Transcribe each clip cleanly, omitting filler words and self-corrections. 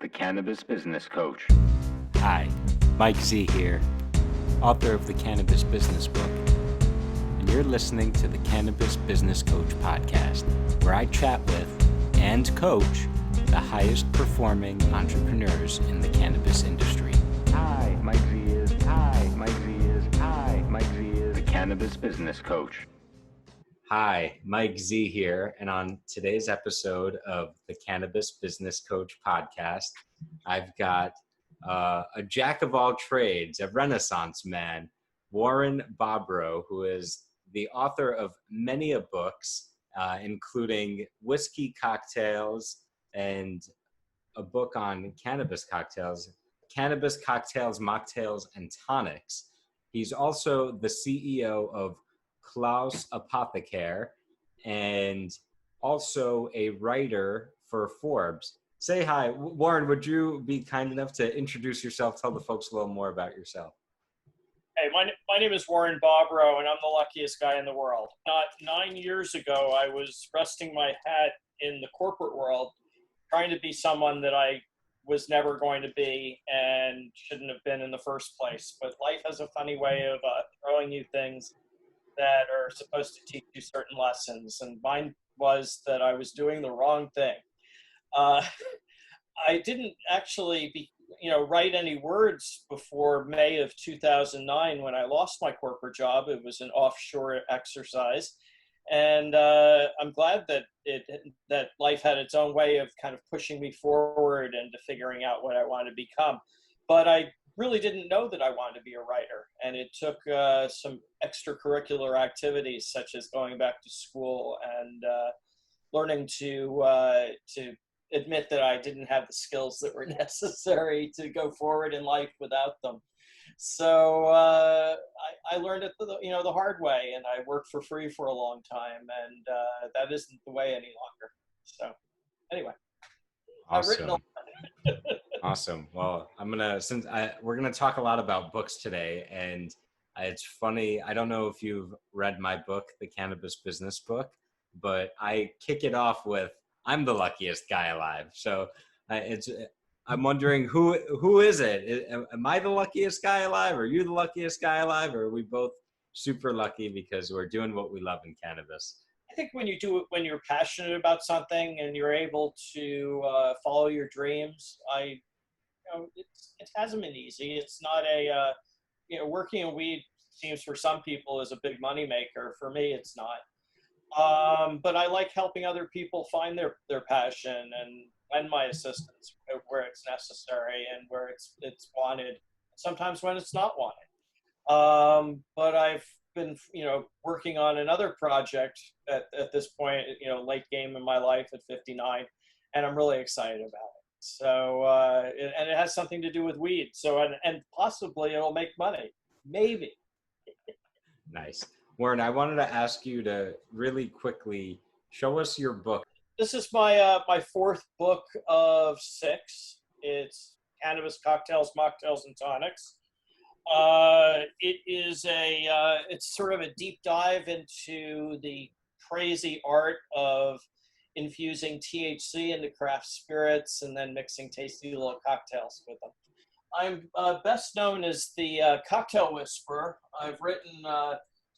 the Cannabis Business Coach. Hi, Mike Z here, author of the Cannabis Business Book, and you're listening to the Cannabis Business Coach podcast, where I chat with and coach the highest performing entrepreneurs in the cannabis industry. Hi, Mike Z is. Hi, Mike Z is. Hi, Mike Z is. The Cannabis Business Coach. Hi, Mike Z here, and on today's episode of the Cannabis Business Coach podcast, I've got a jack of all trades, a renaissance man, Warren Bobrow, who is the author of many books, including Whiskey Cocktails and a book on cannabis cocktails, mocktails, and tonics. He's also the CEO of Klaus Apothicaire, and also a writer for Forbes. Say hi. Warren, would you be kind enough to introduce yourself, tell the folks a little more about yourself? Hey, my name is Warren Bobrow, and I'm the luckiest guy in the world. 9 years ago, I was resting my hat in the corporate world, trying to be someone that I was never going to be and shouldn't have been in the first place. But life has a funny way of throwing you things that are supposed to teach you certain lessons, and mine was that I was doing the wrong thing. I didn't actually write any words before May of 2009 when I lost my corporate job. It was an offshore exercise, and I'm glad that life had its own way of kind of pushing me forward and to figuring out what I wanted to become. But I really didn't know that I wanted to be a writer, and it took some extracurricular activities such as going back to school and learning to admit that I didn't have the skills that were necessary to go forward in life without them. So I learned it the hard way, and I worked for free for a long time, and that isn't the way any longer. So anyway, I've written a lot. Awesome. Well, we're gonna talk a lot about books today, and it's funny. I don't know if you've read my book, The Cannabis Business Book, but I kick it off with, "I'm the luckiest guy alive." So I'm wondering who is it? Am I the luckiest guy alive? Are you the luckiest guy alive? Or are we both super lucky because we're doing what we love in cannabis? I think when you're passionate about something and you're able to follow your dreams, it hasn't been easy. It's not working in weed seems for some people is a big money maker. For me, it's not. But I like helping other people find their passion and lend my assistance where it's necessary and where it's wanted. Sometimes when it's not wanted. But I've been, working on another project at this point, late game in my life at 59, and I'm really excited about it. So, and it has something to do with weed. So, and possibly it'll make money. Maybe. Nice. Warren, I wanted to ask you to really quickly show us your book. This is my fourth book of 6. It's Cannabis, Cocktails, Mocktails, and Tonics. It's sort of a deep dive into the crazy art of infusing THC into craft spirits and then mixing tasty little cocktails with them. I'm best known as the cocktail whisperer. I've written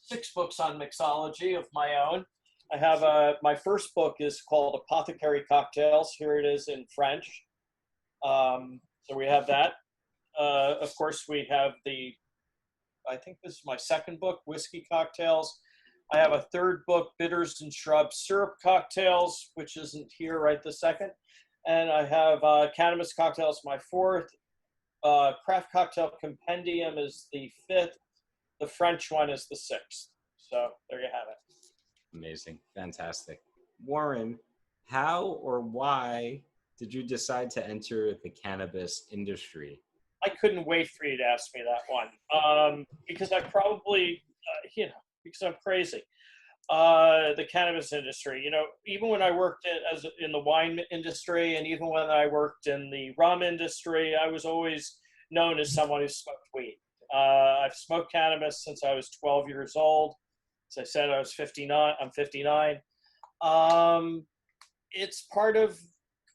6 books on mixology of my own. I have my first book is called Apothicaire Cocktails. Here it is in French. So we have that. Of course, we have I think this is my second book, Whiskey Cocktails. I have a third book, Bitters and Shrub Syrup Cocktails, which isn't here right this second. And I have Cannabis Cocktails, my fourth. Craft Cocktail Compendium is the 5th. The French one is the 6th. So there you have it. Amazing. Fantastic. Warren, how or why did you decide to enter the cannabis industry? I couldn't wait for you to ask me that one. Because I probably, because I'm crazy. The cannabis industry, even when I worked in the wine industry, and even when I worked in the rum industry, I was always known as someone who smoked weed. I've smoked cannabis since I was 12 years old. As I said, I'm 59. It's part of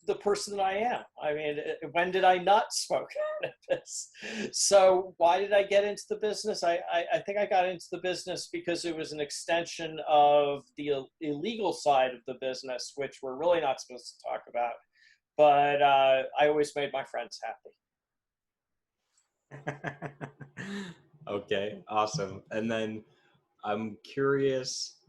the person that I am. I mean, when did I not smoke cannabis? So why did I get into the business? I think I got into the business because it was an extension of the illegal side of the business, which we're really not supposed to talk about. But I always made my friends happy. Okay, awesome. And then I'm curious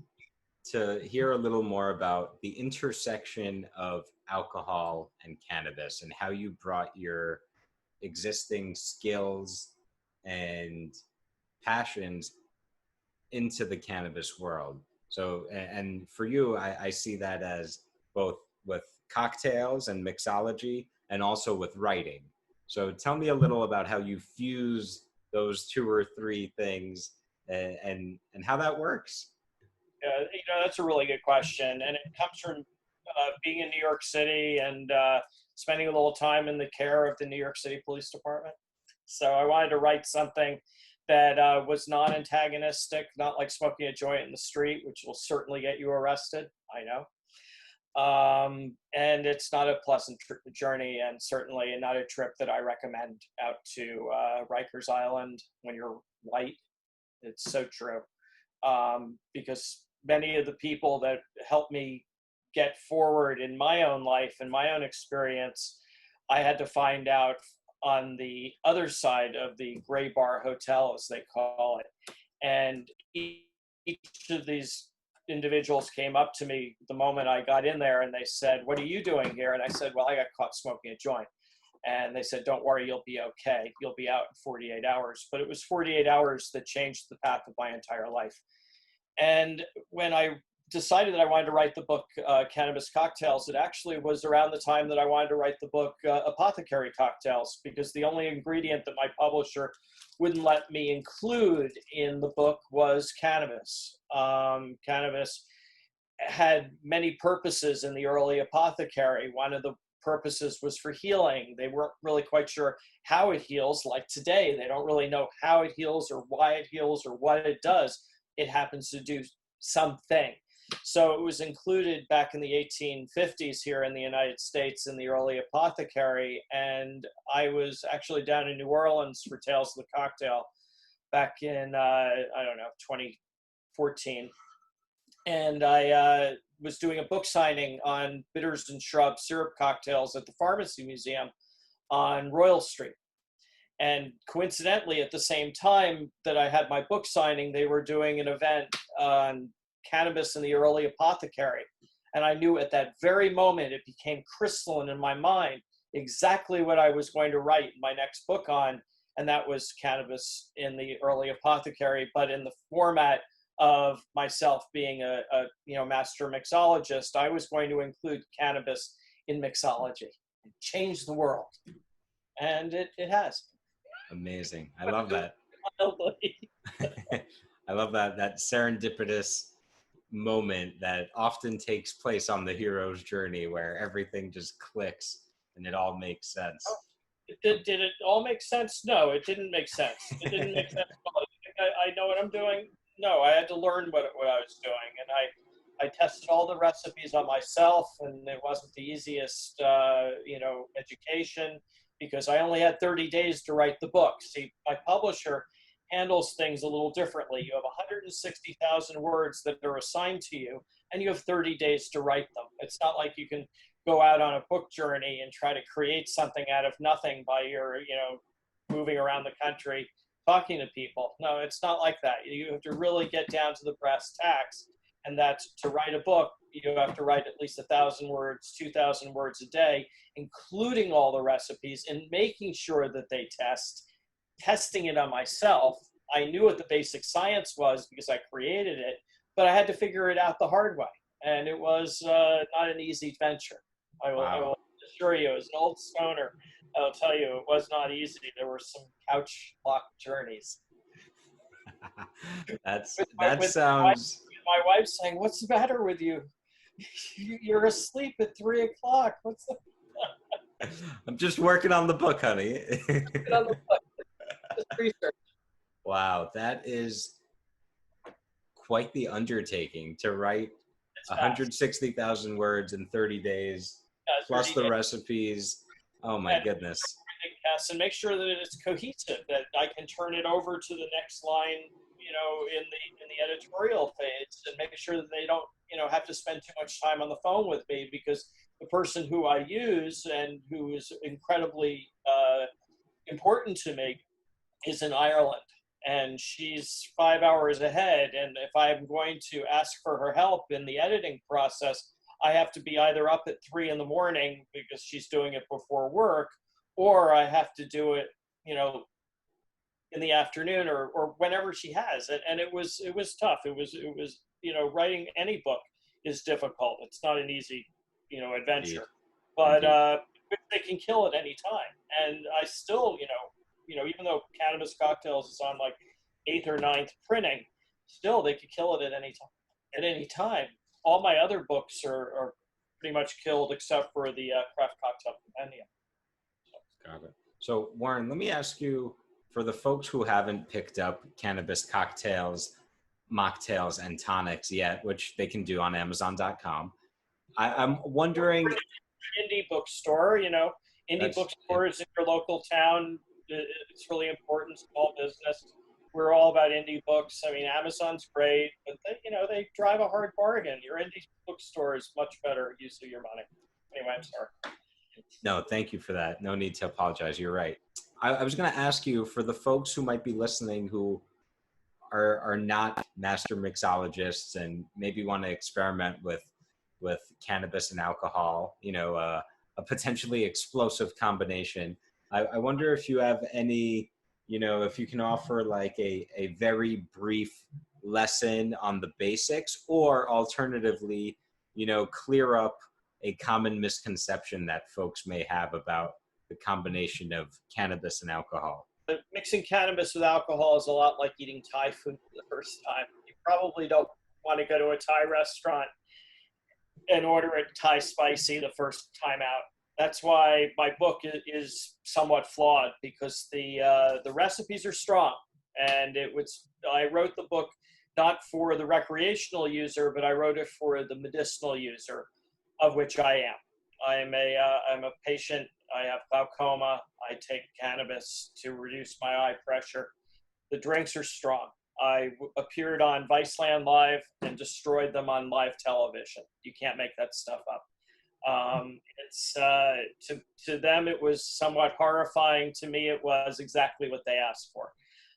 to hear a little more about the intersection of alcohol and cannabis and how you brought your existing skills and passions into the cannabis world. So, and for you, I see that as both with cocktails and mixology and also with writing. So tell me a little about how you fuse those two or three things and how that works. That's a really good question, and it comes from being in New York City and spending a little time in the care of the New York City Police Department. So I wanted to write something that was non-antagonistic, not like smoking a joint in the street, which will certainly get you arrested. I know. And it's not a pleasant journey, and certainly not a trip that I recommend out to Rikers Island when you're white. It's so true. Because many of the people that helped me get forward in my own life and my own experience, I had to find out on the other side of the gray bar hotel, as they call it. And each of these individuals came up to me the moment I got in there and they said, "What are you doing here?" And I said, "Well, I got caught smoking a joint." And they said, "Don't worry, you'll be okay. You'll be out in 48 hours. But it was 48 hours that changed the path of my entire life. And when I decided that I wanted to write the book, Cannabis Cocktails, it actually was around the time that I wanted to write the book, Apothicaire Cocktails, because the only ingredient that my publisher wouldn't let me include in the book was cannabis. Cannabis had many purposes in the early Apothicaire. One of the purposes was for healing. They weren't really quite sure how it heals. Like today, they don't really know how it heals or why it heals or what it does. It happens to do something. So it was included back in the 1850s here in the United States in the early Apothicaire. And I was actually down in New Orleans for Tales of the Cocktail back in, 2014. And I was doing a book signing on bitters and shrub syrup cocktails at the Pharmacy Museum on Royal Street. And coincidentally, at the same time that I had my book signing, they were doing an event on cannabis in the early Apothicaire. And I knew at that very moment, it became crystalline in my mind exactly what I was going to write my next book on. And that was cannabis in the early Apothicaire, but in the format of myself being a master mixologist. I was going to include cannabis in mixology and change the world. And it has. Amazing. I love that. I love that serendipitous moment that often takes place on the hero's journey where everything just clicks and it all makes sense. Did it all make sense? No, it didn't make sense. It didn't make sense. I know what I'm doing. No, I had to learn what I was doing, and I tested all the recipes on myself, and it wasn't the easiest, education, because I only had 30 days to write the book. See, my publisher handles things a little differently. You have 160,000 words that are assigned to you, and you have 30 days to write them. It's not like you can go out on a book journey and try to create something out of nothing by your, moving around the country talking to people. No, it's not like that. You have to really get down to the brass tacks, and that's to write a book. You have to write at least 1,000 words, 2,000 words a day, including all the recipes and making sure that they testing it on myself. I knew what the basic science was because I created it, but I had to figure it out the hard way. And it was not an easy venture. I will assure you, as an old stoner, I'll tell you, it was not easy. There were some couch lock journeys. That sounds. My wife saying, "What's the matter with you? You're asleep at 3 o'clock. What's the?" I'm just working on the book, honey. Research. Wow, that is quite the undertaking to write 160,000 words in 30 days plus 30 the days recipes. Oh my goodness. tests, and make sure that it's cohesive, that I can turn it over to the next line, in the editorial phase, and make sure that they don't, have to spend too much time on the phone with me, because the person who I use and who is incredibly important to me is in Ireland, and she's 5 hours ahead. And if I'm going to ask for her help in the editing process, I have to be either up at 3 in the morning because she's doing it before work, or I have to do it, in the afternoon, or whenever she has it. And it was tough. It was, writing any book is difficult. It's not an easy, adventure, but they can kill at any time. And I still, even though Cannabis Cocktails is on like 8th or 9th printing, still they could kill it at any time. At any time. All my other books are pretty much killed except for the Craft Cocktail Compendium. Got it. So Warren, let me ask you, for the folks who haven't picked up Cannabis Cocktails, mocktails, and tonics yet, which they can do on Amazon.com, I'm wondering. Indie bookstore, indie bookstores in your local town, it's really important. Small business. We're all about indie books. I mean, Amazon's great, but they drive a hard bargain. Your indie bookstore is much better use of your money. Anyway, I'm sorry. No, thank you for that. No need to apologize. You're right. I was going to ask you, for the folks who might be listening who are not master mixologists and maybe want to experiment with cannabis and alcohol, a potentially explosive combination. I wonder if you have any, if you can offer like a very brief lesson on the basics, or alternatively, clear up a common misconception that folks may have about the combination of cannabis and alcohol. Mixing cannabis with alcohol is a lot like eating Thai food for the first time. You probably don't want to go to a Thai restaurant and order it Thai spicy the first time out. That's why my book is somewhat flawed, because the recipes are strong, and I wrote the book not for the recreational user, but I wrote it for the medicinal user, of which I am. I'm a patient. I have glaucoma. I take cannabis to reduce my eye pressure. The drinks are strong. I appeared on Viceland Live and destroyed them on live television. You can't make that stuff up. To them, it was somewhat horrifying. To me, it was exactly what they asked for.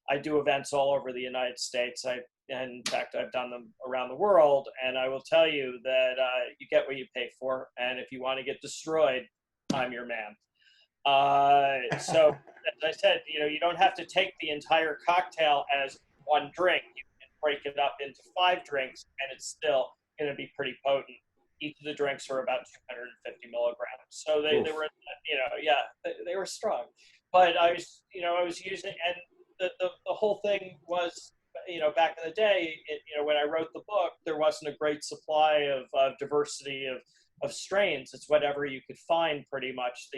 I do events all over the United States. In fact, I've done them around the world, and I will tell you that you get what you pay for. And if you want to get destroyed, I'm your man. So, as I said, you don't have to take the entire cocktail as one drink. You can break it up into 5 drinks, and it's still going to be pretty potent. Each of the drinks are about 250 milligrams. So they were, they were strong. But I was using, and the whole thing was, back in the day, when I wrote the book, there wasn't a great supply of diversity of strains. It's whatever you could find, pretty much.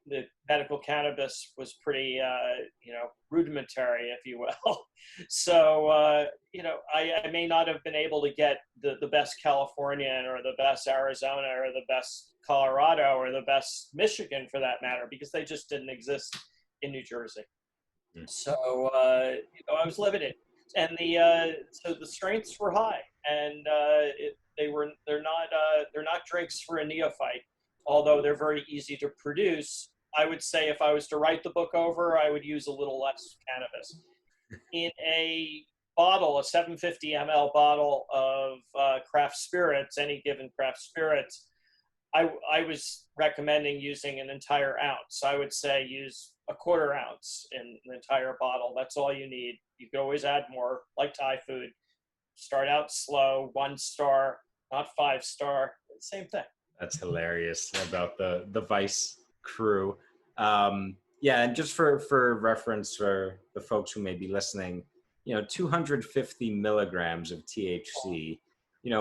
The medical cannabis was pretty, rudimentary, if you will. So, I may not have been able to get the best Californian or the best Arizona or the best Colorado or the best Michigan, for that matter, because they just didn't exist in New Jersey. So, I was limited, and so the strengths were high, and they're not drinks for a neophyte, although they're very easy to produce. I would say if I was to write the book over, I would use a little less cannabis. In a bottle, a 750 ml bottle of craft spirits, any given craft spirits, I was recommending using an entire ounce. I would say use a quarter ounce in the entire bottle. That's all you need. You can always add more, like Thai food. Start out slow, 1 star, not 5 star, same thing. That's hilarious about the Vice crew. And just for reference for the folks who may be listening, 250 milligrams of THC,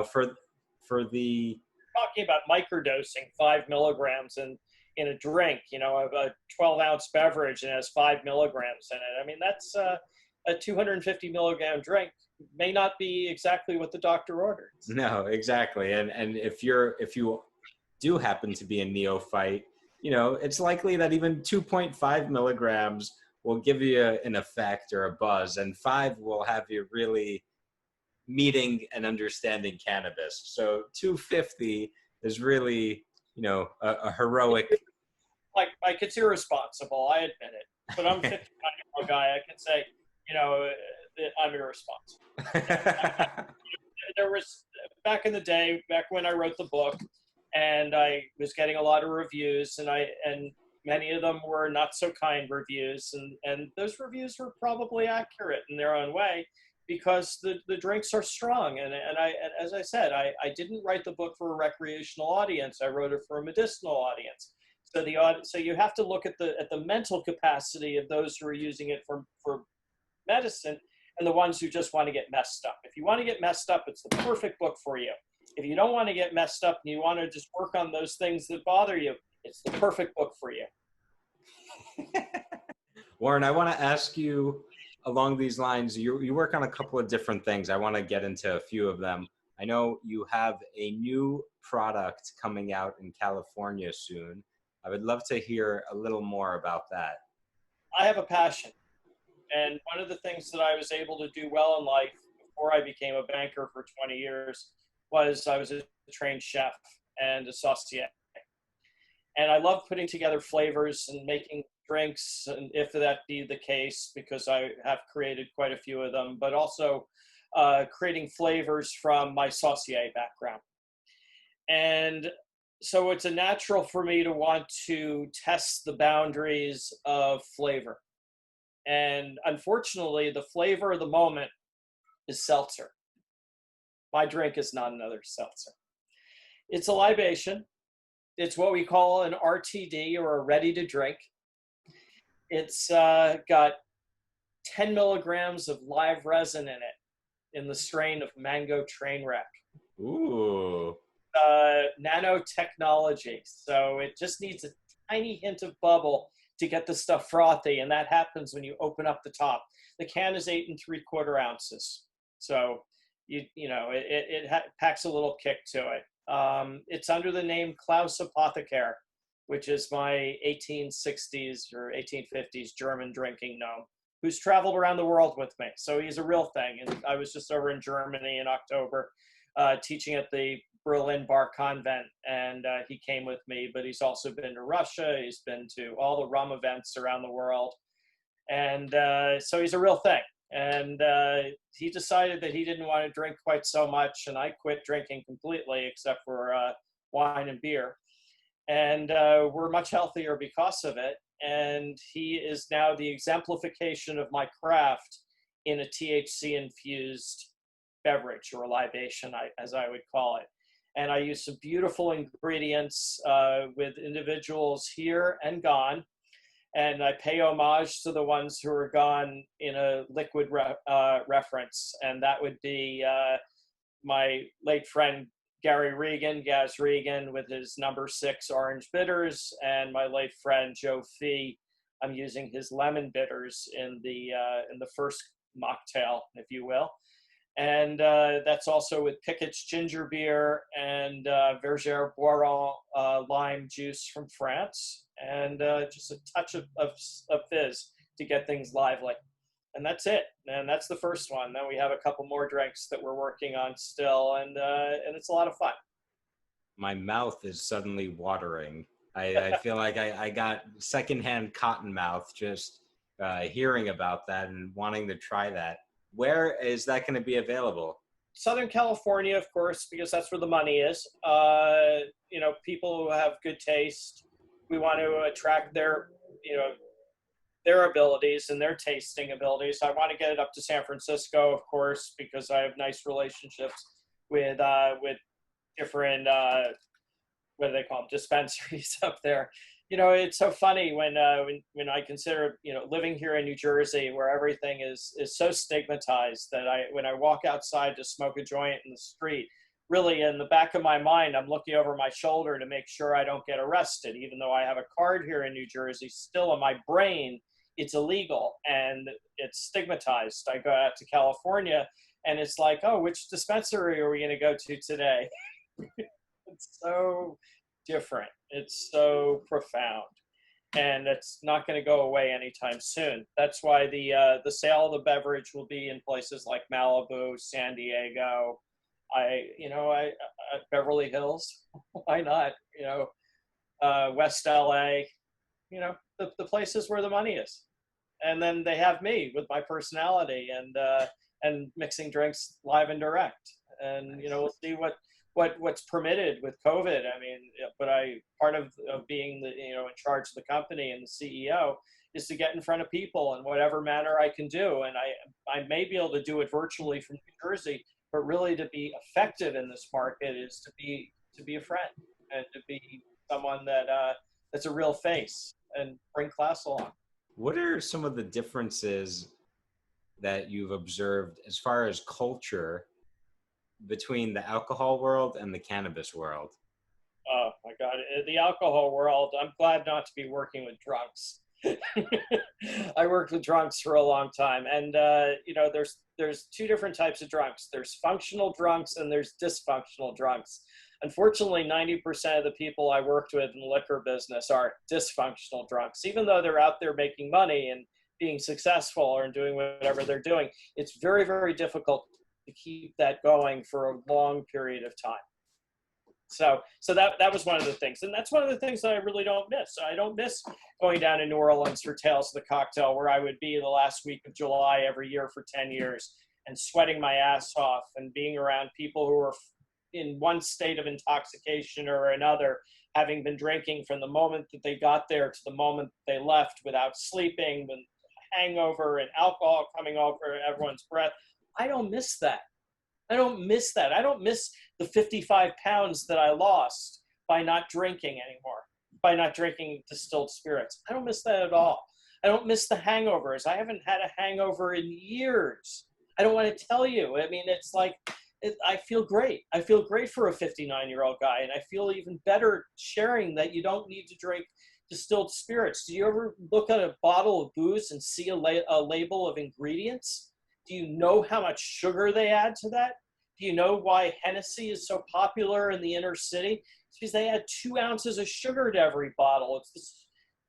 for the talking about microdosing 5 milligrams in a drink, a 12-ounce beverage, and it has 5 milligrams in it. I mean, that's a 250 milligram drink may not be exactly what the doctor ordered. No, exactly. And if you do happen to be a neophyte, it's likely that even 2.5 milligrams will give you an effect or a buzz, and 5 will have you really meeting and understanding cannabis. So 250 is really, a heroic. Like it's irresponsible. I admit it, but I'm a 59-year-old guy. I can say, I'm irresponsible. There was back in the day, back when I wrote the book, and I was getting a lot of reviews, and many of them were not so kind reviews, and those reviews were probably accurate in their own way, because the drinks are strong, and as I said, I didn't write the book for a recreational audience. I wrote it for a medicinal audience. So you have to look at the mental capacity of those who are using it for medicine, and the ones who just want to get messed up. If you want to get messed up, it's the perfect book for you. If you don't want to get messed up and you want to just work on those things that bother you, it's the perfect book for you. Warren, I want to ask you along these lines, you work on a couple of different things. I want to get into a few of them. I know you have a new product coming out in California soon. I would love to hear a little more about that. I have a passion. And one of the things that I was able to do well in life before I became a banker for 20 years was I was a trained chef and a saucier. And I love putting together flavors and making drinks, and if that be the case, because I have created quite a few of them, but also creating flavors from my saucier background. And so it's a natural for me to want to test the boundaries of flavor. And unfortunately, the flavor of the moment is seltzer. My drink is not another seltzer. It's a libation. It's what we call an RTD, or a ready to drink. It's got 10 milligrams of live resin in it, in the strain of Mango Trainwreck. Ooh. Nanotechnology. So it just needs a tiny hint of bubble to get the stuff frothy, and that happens when you open up the top. The can is 8 3/4 ounces, so it packs a little kick to it. It's under the name Klaus Apothicaire, which is my 1860s or 1850s German drinking gnome, who's traveled around the world with me. So he's a real thing. And I was just over in Germany in October, teaching at the Berlin Bar Convent, and he came with me, but he's also been to Russia. He's been to all the rum events around the world. And so he's a real thing. And he decided that he didn't want to drink quite so much, and I quit drinking completely, except for wine and beer. And we're much healthier because of it. And he is now the exemplification of my craft in a THC-infused beverage, or libation, as I would call it. And I use some beautiful ingredients with individuals here and gone. And I pay homage to the ones who are gone in a liquid reference. And that would be my late friend, Gary Regan, Gaz Regan, with his number 6 orange bitters, and my late friend, Joe Fee. I'm using his lemon bitters in the first mocktail, if you will. And that's also with Pickett's ginger beer and Verger Boiron lime juice from France, and just a touch of fizz to get things lively. And that's it. And that's the first one. Then we have a couple more drinks that we're working on still, and it's a lot of fun. My mouth is suddenly watering. I feel like I got secondhand cotton mouth just hearing about that and wanting to try that. Where is that going to be available? Southern California, of course, because that's where the money is. People who have good taste, we want to attract their abilities and their tasting abilities. I want to get it up to San Francisco, of course, because I have nice relationships with different, what do they call them, dispensaries up there. It's so funny when I consider, living here in New Jersey, where everything is so stigmatized, that when I walk outside to smoke a joint in the street, really in the back of my mind, I'm looking over my shoulder to make sure I don't get arrested. Even though I have a card here in New Jersey, still in my brain, it's illegal and it's stigmatized. I go out to California and it's like, oh, which dispensary are we going to go to today? It's so different. It's so profound, and it's not going to go away anytime soon. That's why the sale of the beverage will be in places like Malibu, San Diego, I Beverly Hills. Why not? West LA. The places where the money is. And then they have me with my personality and mixing drinks live and direct. And we'll see what's permitted with COVID. I mean, but part of being in charge of the company and the CEO is to get in front of people in whatever manner I can do. And I may be able to do it virtually from New Jersey, but really to be effective in this market is to be a friend and to be someone that's a real face and bring Klaus along. What are some of the differences that you've observed as far as culture between the alcohol world and the cannabis world? Oh my God, the alcohol world, I'm glad not to be working with drunks. I worked with drunks for a long time, and there's two different types of drunks. There's functional drunks and there's dysfunctional drunks. Unfortunately, 90% of the people I worked with in the liquor business are dysfunctional drunks. Even though they're out there making money and being successful or doing whatever they're doing, it's very, very difficult to keep that going for a long period of time. So that was one of the things. And that's one of the things that I really don't miss. I don't miss going down to New Orleans for Tales of the Cocktail, where I would be the last week of July every year for 10 years and sweating my ass off and being around people who were in one state of intoxication or another, having been drinking from the moment that they got there to the moment they left without sleeping, with hangover and alcohol coming over everyone's breath. I don't miss that. I don't miss that. I don't miss the 55 pounds that I lost by not drinking anymore, by not drinking distilled spirits. I don't miss that at all. I don't miss the hangovers. I haven't had a hangover in years. I don't want to tell you. I mean, it's like, I feel great. I feel great for a 59-year-old guy, and I feel even better sharing that you don't need to drink distilled spirits. Do you ever look at a bottle of booze and see a label of ingredients? Do you know how much sugar they add to that? Do you know why Hennessy is so popular in the inner city? It's because they add 2 ounces of sugar to every bottle.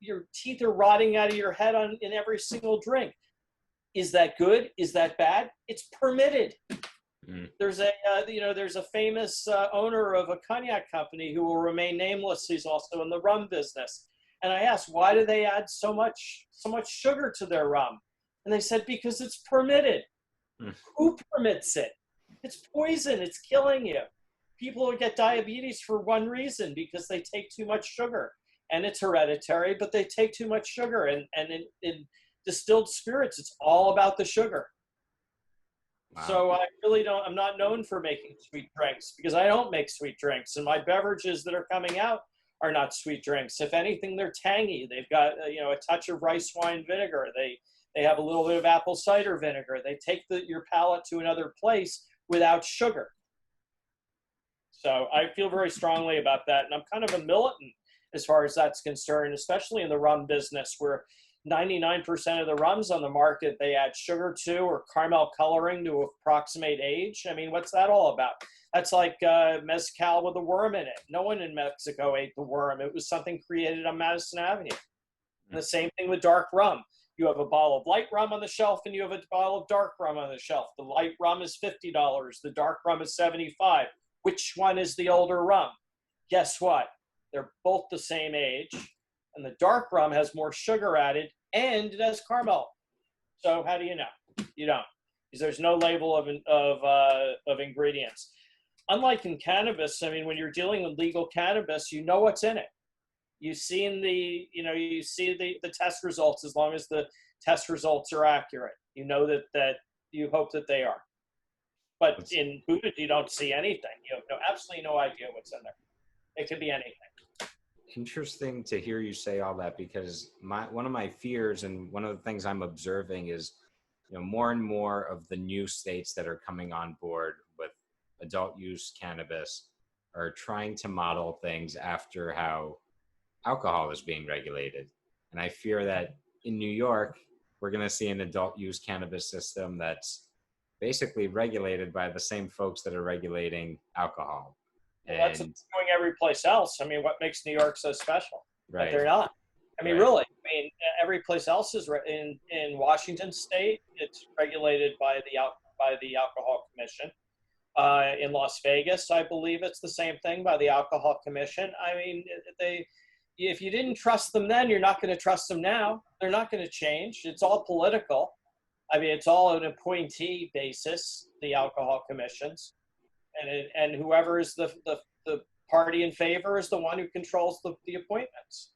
Your teeth are rotting out of your head in every single drink. Is that good? Is that bad? It's permitted. There's a famous owner of a cognac company who will remain nameless. He's also in the rum business. And I asked, why do they add so much sugar to their rum? And they said, because it's permitted. Who permits it? It's poison. It's killing you. People will get diabetes for one reason, because they take too much sugar. And it's hereditary, but they take too much sugar. And in distilled spirits, it's all about the sugar. Wow. So I'm not known for making sweet drinks, because I don't make sweet drinks. And my beverages that are coming out are not sweet drinks. If anything, they're tangy. They've got a touch of rice wine vinegar. They have a little bit of apple cider vinegar. They take your palate to another place without sugar. So I feel very strongly about that. And I'm kind of a militant as far as that's concerned, especially in the rum business, where 99% of the rums on the market, they add sugar to or caramel coloring to approximate age. I mean, what's that all about? That's like mezcal with a worm in it. No one in Mexico ate the worm. It was something created on Madison Avenue. And the same thing with dark rum. You have a bottle of light rum on the shelf and you have a bottle of dark rum on the shelf. The light rum is $50. The dark rum is $75. Which one is the older rum? Guess what? They're both the same age. And the dark rum has more sugar added and it has caramel. So how do you know? You don't, because there's no label of ingredients. Unlike in cannabis, I mean, when you're dealing with legal cannabis, you know what's in it. You've seen the test results. As long as the test results are accurate, you know that you hope that they are. But in Buddha, you don't see anything. You have absolutely no idea what's in there. It could be anything. Interesting to hear you say all that, because one of my fears and one of the things I'm observing is, more and more of the new states that are coming on board with adult use cannabis are trying to model things after how alcohol is being regulated. And I fear that in New York, we're going to see an adult use cannabis system that's basically regulated by the same folks that are regulating alcohol. Well, that's what they're doing every place else. I mean, what makes New York so special? Right. But they're not. I mean, Right. really. I mean, every place else is in Washington State. It's regulated by the Alcohol Commission. In Las Vegas, I believe it's the same thing by the Alcohol Commission. I mean, if you didn't trust them then, you're not going to trust them now. They're not going to change. It's all political. I mean, it's all an appointee basis, the alcohol commissions, and whoever is the party in favor is the one who controls the appointments,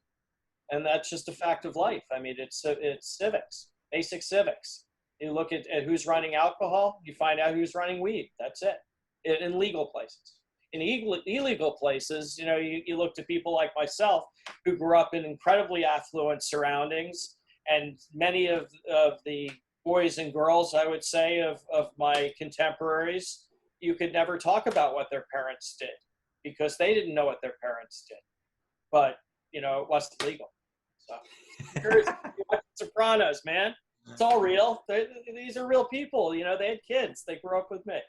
and that's just a fact of life. I mean, it's civics, basic civics. You look at who's running alcohol, you find out who's running weed. That's it. In legal places. In illegal places, you know, you look to people like myself who grew up in incredibly affluent surroundings, and many of the boys and girls, I would say, of my contemporaries, you could never talk about what their parents did because they didn't know what their parents did. But, you know, it wasn't legal. So, here's Sopranos, man. It's all real. These are real people. You know, they had kids. They grew up with me.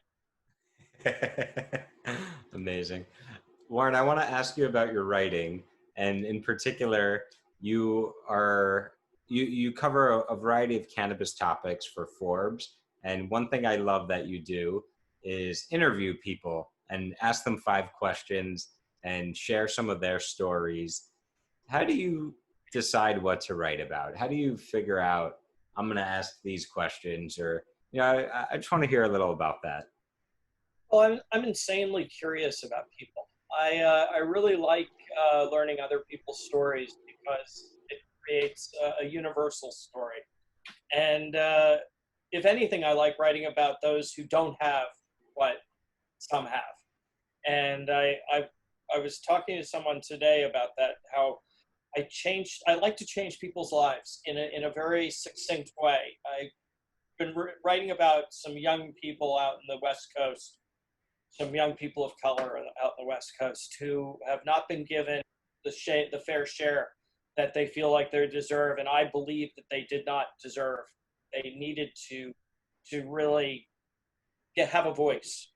Amazing. Warren, I want to ask you about your writing, and in particular, you cover a variety of cannabis topics for Forbes, and one thing I love that you do is interview people and ask them 5 questions and share some of their stories. How do you decide what to write about? How do you figure out, I'm going to ask these questions, or, you know, I just want to hear a little about that. Well, I'm insanely curious about people. I really like learning other people's stories because it creates a universal story. And if anything, I like writing about those who don't have what some have. And I was talking to someone today about that, how I like to change people's lives in a very succinct way. I've been writing about some young people out in the West Coast, some young people of color out in the West Coast who have not been given the fair share that they feel like they deserve, and I believe that they did not deserve. They needed to really have a voice,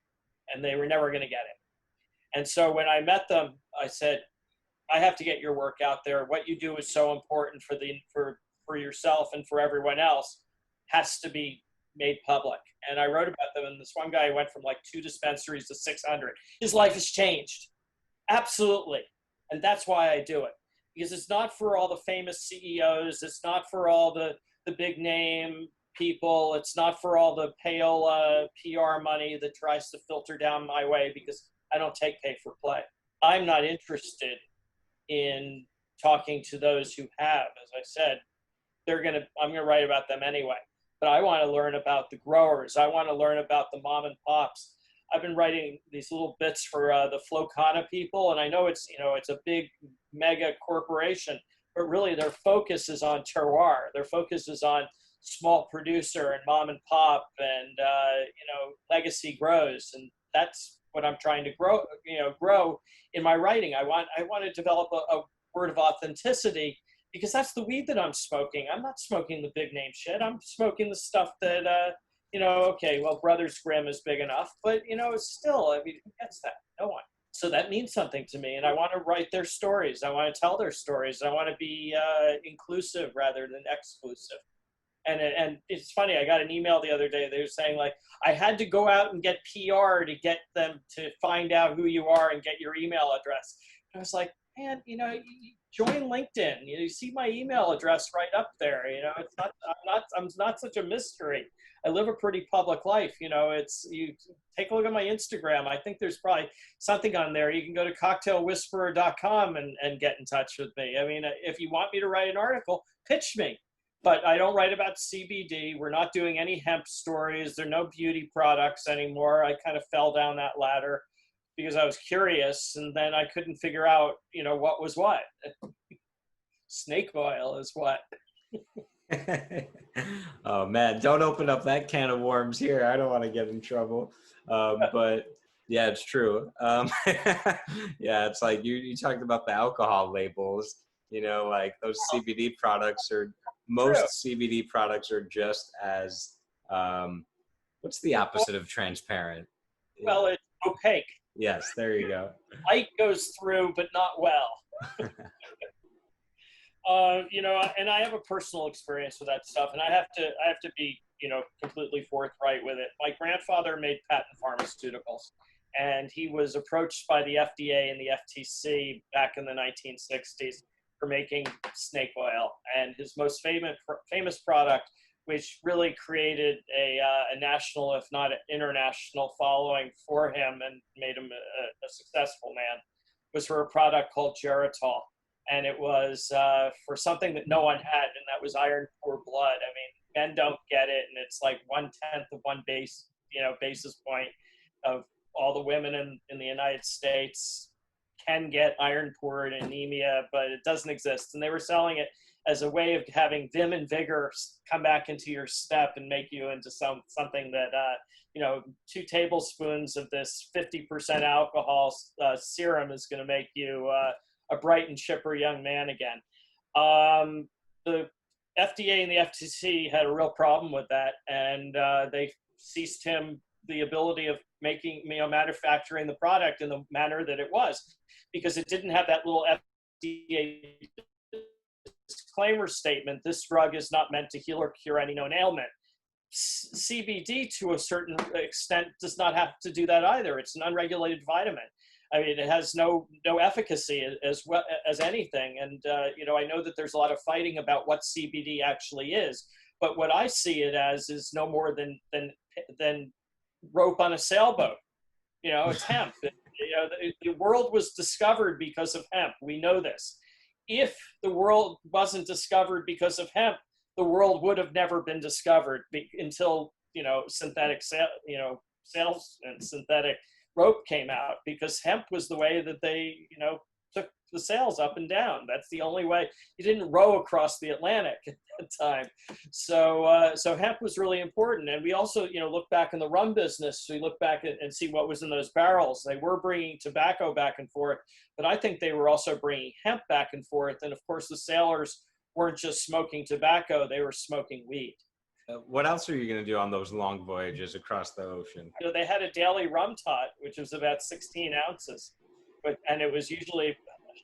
and they were never going to get it. And so when I met them, I said, I have to get your work out there. What you do is so important for yourself and for everyone else, has to be made public. And I wrote about them, and this one guy went from like 2 dispensaries to 600. His life has changed. Absolutely. And that's why I do it. Because it's not for all the famous CEOs. It's not for all the big name people. It's not for all the payola PR money that tries to filter down my way, because I don't take pay for play. I'm not interested in talking to those who have. As I said, I'm gonna write about them anyway. But I want to learn about the growers. I want to learn about the mom and pops. I've been writing these little bits for the Flocana people, and I know it's a big mega corporation, but really their focus is on terroir. Their focus is on small producer and mom and pop and legacy grows, and that's what I'm trying to grow in my writing. I want to develop a word of authenticity, because that's the weed that I'm smoking. I'm not smoking the big name shit. I'm smoking the stuff that, okay, well, Brothers Grimm is big enough, but, still, I mean, who gets that? No one. So that means something to me, and I want to write their stories. I want to tell their stories. I want to be inclusive rather than exclusive. And it's funny, I got an email the other day. They were saying, like, I had to go out and get PR to get them to find out who you are and get your email address. I was like, man, join LinkedIn. You see my email address right up there. I'm not such a mystery. I live a pretty public life. You take a look at my Instagram. I think there's probably something on there. You can go to cocktailwhisperer.com and get in touch with me. I mean, if you want me to write an article, pitch me. But I don't write about CBD. We're not doing any hemp stories. There are no beauty products anymore. I kind of fell down that ladder because I was curious, and then I couldn't figure out, what was what. Snake oil is what. Oh man, don't open up that can of worms here. I don't want to get in trouble. But yeah, it's true. Yeah, it's like you talked about the alcohol labels, like those CBD products most CBD products are just as, what's the opposite of transparent? Well, it's opaque. Yes, there you go. Light goes through, but not well. You know, and I have a personal experience with that stuff, and I have to be, you know, completely forthright with it. My grandfather made patent pharmaceuticals, and he was approached by the FDA and the FTC back in the 1960s for making snake oil. And his most famous product, which really created a national, if not an international following for him and made him a successful man, was for a product called Geritol. And it was for something that no one had, and that was iron poor blood. I mean, men don't get it, and it's like 1/10 of one basis point of all the women in the United States can get iron poor and anemia, but it doesn't exist. And they were selling it as a way of having vim and vigor come back into your step and make you into something that, you know, 2 tablespoons of this 50% alcohol serum is going to make you a bright and chipper young man again. The FDA and the FTC had a real problem with that, and they ceased him the ability of making, you know, manufacturing the product in the manner that it was, because it didn't have that little FDA disclaimer statement: this drug is not meant to heal or cure any known ailment. CBD, to a certain extent, does not have to do that either. It's an unregulated vitamin. I mean, it has no efficacy as well as anything. And, you know, I know that there's a lot of fighting about what CBD actually is, but what I see it as is no more than rope on a sailboat. You know, it's hemp. You know, the world was discovered because of hemp. We know this. If the world wasn't discovered because of hemp, the world would have never been discovered until, you know, synthetic sails and synthetic rope came out, because hemp was the way that they, you know, took the sails up and down. That's the only way. You didn't row across the Atlantic at that time. So hemp was really important. And we also, you know, look back in the rum business. We look back and see what was in those barrels. They were bringing tobacco back and forth, but I think they were also bringing hemp back and forth. And of course, the sailors weren't just smoking tobacco, they were smoking weed. What else are you going to do on those long voyages across the ocean? You know, they had a daily rum tot, which was about 16 ounces, and it was usually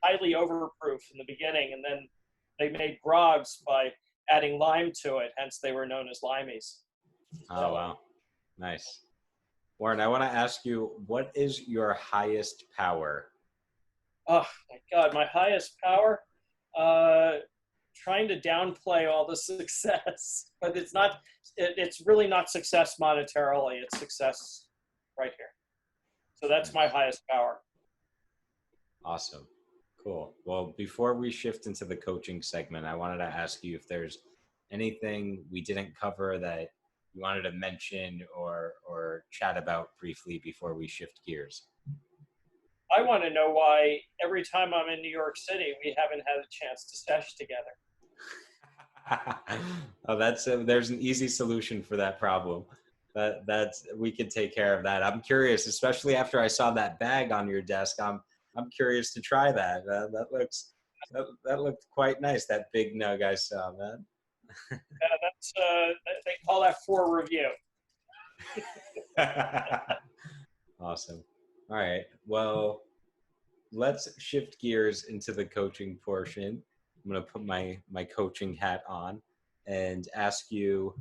highly overproof in the beginning, and then they made grogs by adding lime to it, hence they were known as limeys. Oh, wow. Nice. Warren, I want to ask you, what is your highest power? Oh, my God, my highest power? Trying to downplay all the success, but it's really not success monetarily, it's success right here. So that's my highest power. Awesome. Cool. Well, before we shift into the coaching segment, I wanted to ask you if there's anything we didn't cover that you wanted to mention or chat about briefly before we shift gears. I want to know why every time I'm in New York City, we haven't had a chance to sesh together. Oh, there's an easy solution for that problem. We could take care of that. I'm curious, especially after I saw that bag on your desk. I'm curious to try that. That looked quite nice. That big nug I saw, man. That's they call that for review. Awesome. All right. Well, let's shift gears into the coaching portion. I'm going to put my coaching hat on and ask you,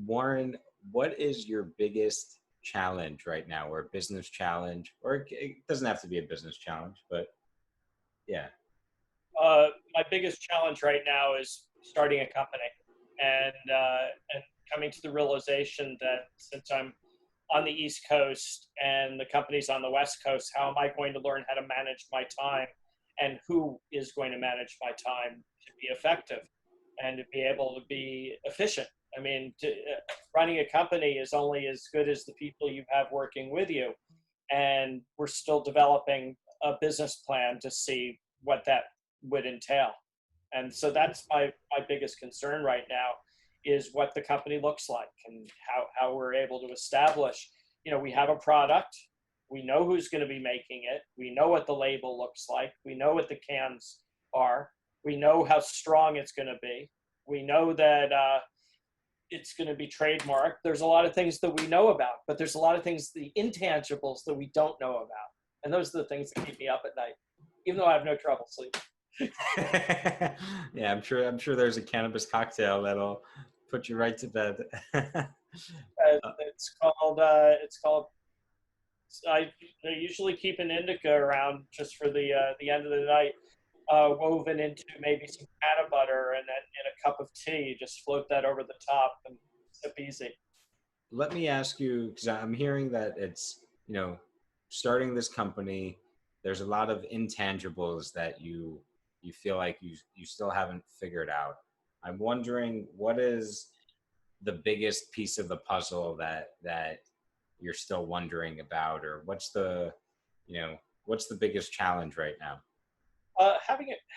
Warren, what is your biggest challenge right now, or business challenge? Or it doesn't have to be a business challenge, but yeah. My biggest challenge right now is starting a company and coming to the realization that since I'm on the East Coast and the company's on the West Coast, how am I going to learn how to manage my time, and who is going to manage my time to be effective and to be able to be efficient? I mean, running a company is only as good as the people you have working with you. And we're still developing a business plan to see what that would entail. And so that's my biggest concern right now, is what the company looks like and how we're able to establish, you know, we have a product, we know who's going to be making it, we know what the label looks like, we know what the cans are, we know how strong it's going to be, we know that it's going to be trademarked. There's a lot of things that we know about, but there's a lot of things, the intangibles, that we don't know about. And those are the things that keep me up at night, even though I have no trouble sleeping. Yeah, I'm sure there's a cannabis cocktail that'll put you right to bed. It's called. I usually keep an indica around just for the end of the night, woven into maybe some peanut butter and then in a cup of tea. Just float that over the top and sip easy. Let me ask you, because I'm hearing that it's, starting this company, there's a lot of intangibles that you feel like you still haven't figured out. I'm wondering, what is the biggest piece of the puzzle that you're still wondering about, or what's the biggest challenge right now?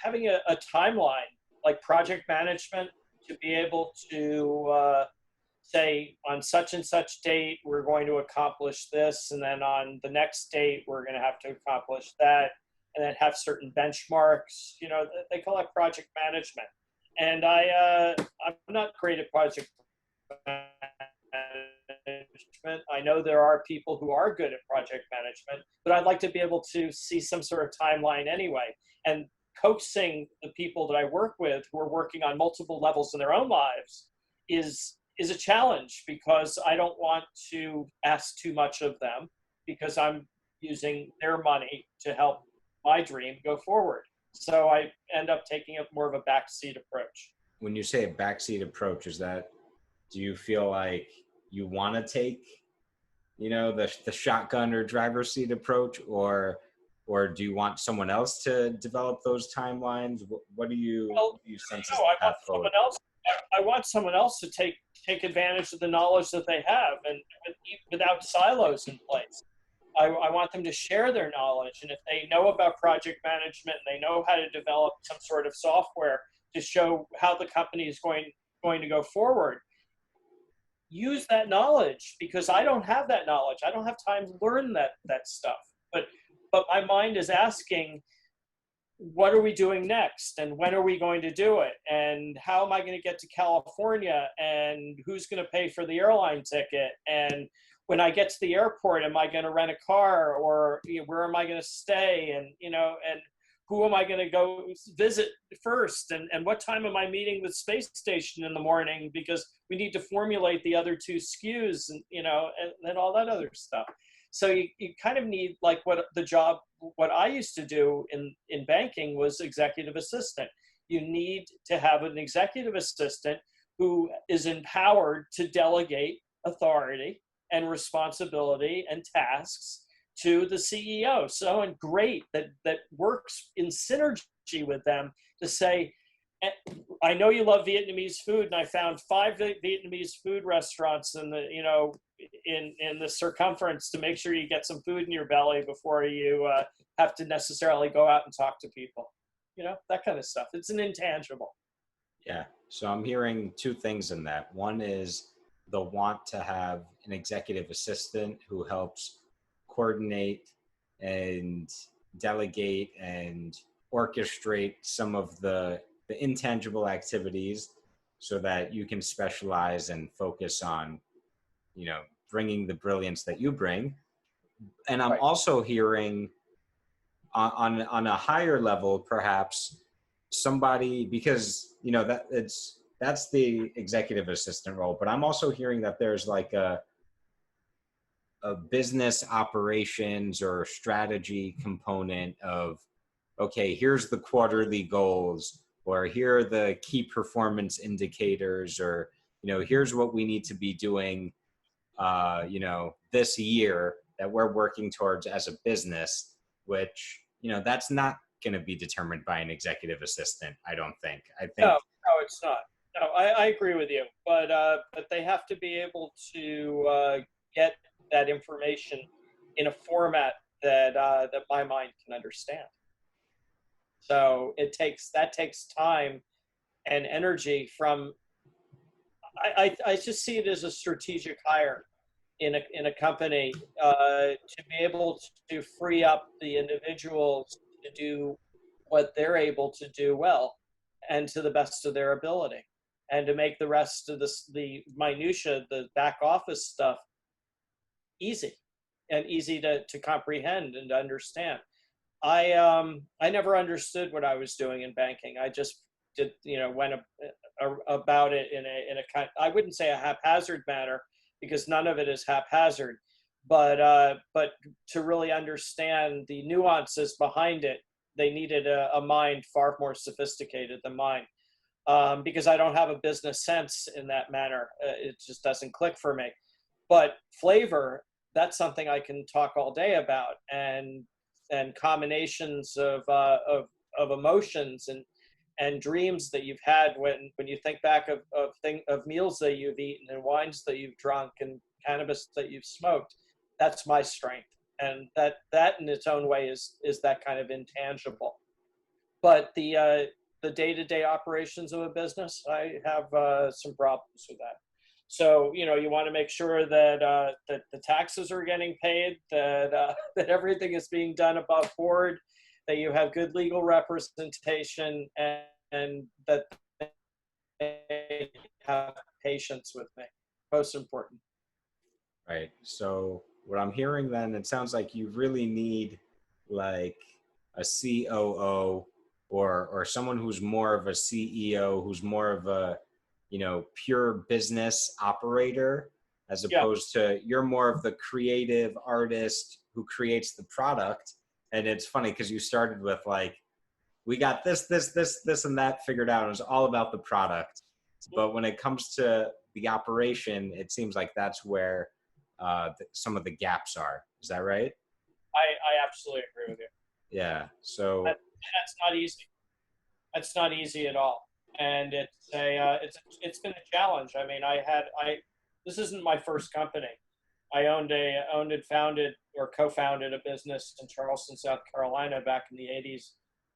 Having a timeline, like project management, to be able to say on such and such date we're going to accomplish this, and then on the next date we're going to have to accomplish that, and then have certain benchmarks. They call it project management, and I'm not great at project management. I know there are people who are good at project management, but I'd like to be able to see some sort of timeline anyway. And coaxing the people that I work with who are working on multiple levels in their own lives is a challenge, because I don't want to ask too much of them, because I'm using their money to help my dream go forward. So I end up taking more of a backseat approach. When you say a backseat approach, do you feel like you want to take, the shotgun or driver's seat approach, or do you want someone else to develop those timelines? What do you sense as the path forward? I want someone else to take advantage of the knowledge that they have, and without silos in place. I want them to share their knowledge, and if they know about project management and they know how to develop some sort of software to show how the company is going to go forward, use that knowledge, because I don't have that knowledge. I don't have time to learn that stuff. But my mind is asking, what are we doing next, and when are we going to do it, and how am I going to get to California, and who's going to pay for the airline ticket, and when I get to the airport, am I going to rent a car, or where am I going to stay, and and who am I going to go visit first, and what time am I meeting with Space Station in the morning, because we need to formulate the other two SKUs, and and all that other stuff. So you kind of need, like, what I used to do in banking was executive assistant. You need to have an executive assistant who is empowered to delegate authority and responsibility and tasks to the CEO. Someone great that works in synergy with them to say, I know you love Vietnamese food, and I found 5 Vietnamese food restaurants in the in the circumference to make sure you get some food in your belly before you have to necessarily go out and talk to people. That kind of stuff. It's an intangible. Yeah. So I'm hearing two things in that. One is the want to have an executive assistant who helps coordinate and delegate and orchestrate some of the intangible activities, so that you can specialize and focus on, bringing the brilliance that you bring. And I'm also hearing on a higher level, perhaps somebody, because, that's the executive assistant role, but I'm also hearing that there's like a business operations or strategy component of, okay, here's the quarterly goals, or here are the key performance indicators, or, here's what we need to be doing, this year that we're working towards as a business, which, that's not going to be determined by an executive assistant, I don't think. No, it's not. No, I agree with you, but they have to be able to get that information in a format that my mind can understand. So that takes time and energy from. I just see it as a strategic hire in a company to be able to free up the individuals to do what they're able to do well and to the best of their ability, and to make the rest of the minutia, the back office stuff, easy. and easy to comprehend and to understand. I never understood what I was doing in banking. I just did, went about it in a kind, I wouldn't say a haphazard manner, because none of it is haphazard, but to really understand the nuances behind it, they needed a mind far more sophisticated than mine, because I don't have a business sense in that manner. It just doesn't click for me. But flavor, that's something I can talk all day about, and combinations of emotions and dreams that you've had when you think back of meals that you've eaten and wines that you've drunk and cannabis that you've smoked. That's my strength, and that in its own way is that kind of intangible. But the day-to-day operations of a business, I have some problems with that. So you want to make sure that that the taxes are getting paid, that that everything is being done above board, that you have good legal representation, and that they have patience with me. Most important. Right. So what I'm hearing then, it sounds like you really need like a COO or someone who's more of a CEO, who's more of a, pure business operator, as Yeah. opposed to you're more of the creative artist who creates the product. And it's funny because you started with like, we got this, and that figured out. It was all about the product. But when it comes to the operation, it seems like that's where some of the gaps are. Is that right? I absolutely agree with you. Yeah. So That's not easy. That's not easy at all, and it's been a challenge. I mean, this isn't my first company. I owned and founded or co-founded a business in Charleston, South Carolina, back in the '80s,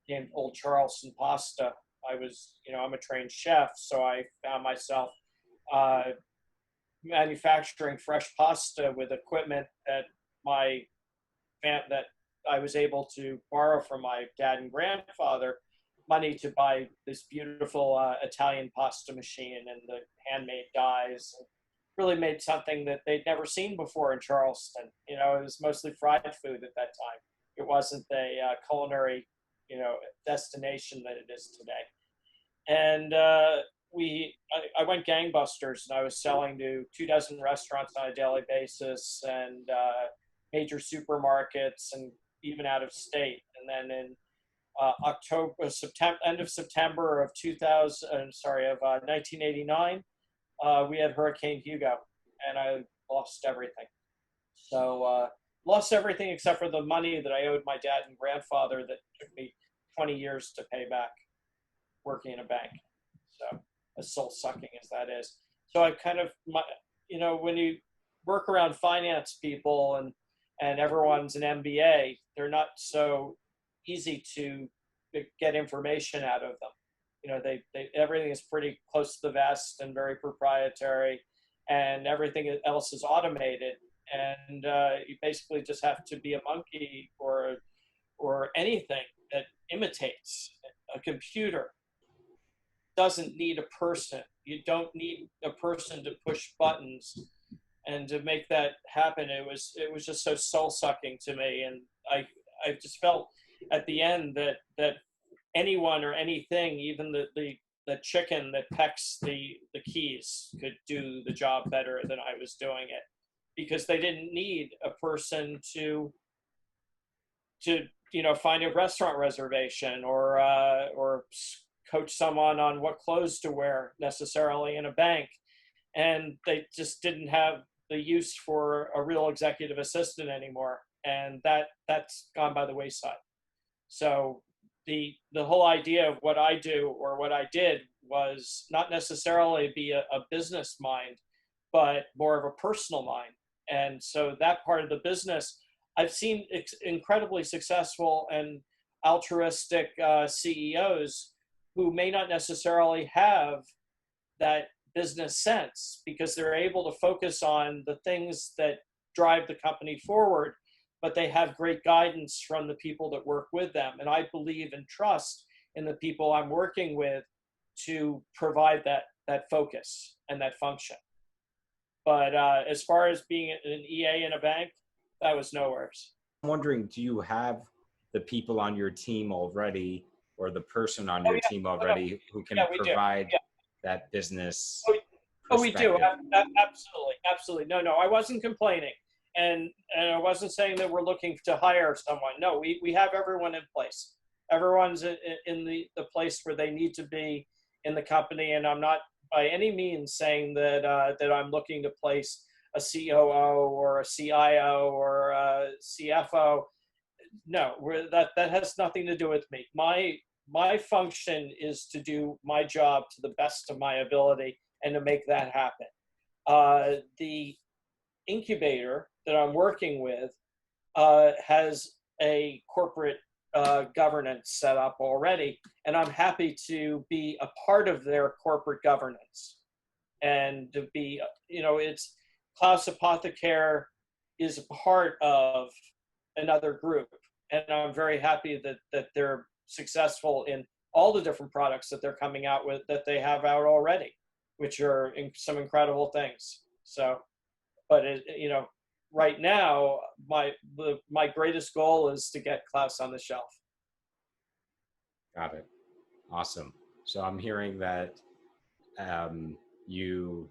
named Old Charleston Pasta. I'm a trained chef, so I found myself manufacturing fresh pasta with equipment that I was able to borrow from my dad and grandfather money to buy this beautiful Italian pasta machine and the handmade dyes. Really made something that they'd never seen before in Charleston. It was mostly fried food at that time. It wasn't a culinary, destination that it is today. And I went gangbusters, and I was selling to 24 restaurants on a daily basis, and major supermarkets, and even out of state. And then in end of September of 1989, we had Hurricane Hugo, and I lost everything. So lost everything except for the money that I owed my dad and grandfather that took me 20 years to pay back working in a bank. So as soul sucking as that is. So I kind of, when you work around finance people and everyone's an MBA, they're not so easy to get information out of them. Everything is pretty close to the vest and very proprietary, and everything else is automated. And you basically just have to be a monkey or anything that imitates a computer. Doesn't need a person. You don't need a person to push buttons, and to make that happen, it was just so soul sucking to me. And I just felt at the end that anyone or anything, even the chicken that pecks the keys, could do the job better than I was doing it, because they didn't need a person to find a restaurant reservation or coach someone on what clothes to wear necessarily in a bank. And they just didn't have the use for a real executive assistant anymore. And that's gone by the wayside. So the whole idea of what I do or what I did was not necessarily be a business mind, but more of a personal mind. And so that part of the business, I've seen incredibly successful and altruistic CEOs who may not necessarily have that business sense, because they're able to focus on the things that drive the company forward, but they have great guidance from the people that work with them. And I believe and trust in the people I'm working with to provide that focus and that function. But as far as being an EA in a bank, that was no worse. I'm wondering, do you have the people on your team already, or the person on your Yeah. team already who can Yeah, we do. provide Yeah. that business We do. perspective? Absolutely. Absolutely. No, I wasn't complaining. And I wasn't saying that we're looking to hire someone. No, we have everyone in place. Everyone's in the place where they need to be in the company. And I'm not by any means saying that I'm looking to place a COO or a CIO or a CFO. No, that has nothing to do with me. My function is to do my job to the best of my ability and to make that happen. The incubator that I'm working with has a corporate governance set up already, and I'm happy to be a part of their corporate governance and to be, it's Klaus Apothicaire is a part of another group, and I'm very happy that they're successful in all the different products that they're coming out with that they have out already, which are some incredible things. So, but right now my greatest goal is to get Klaus on the shelf. Got it. Awesome. So I'm hearing that you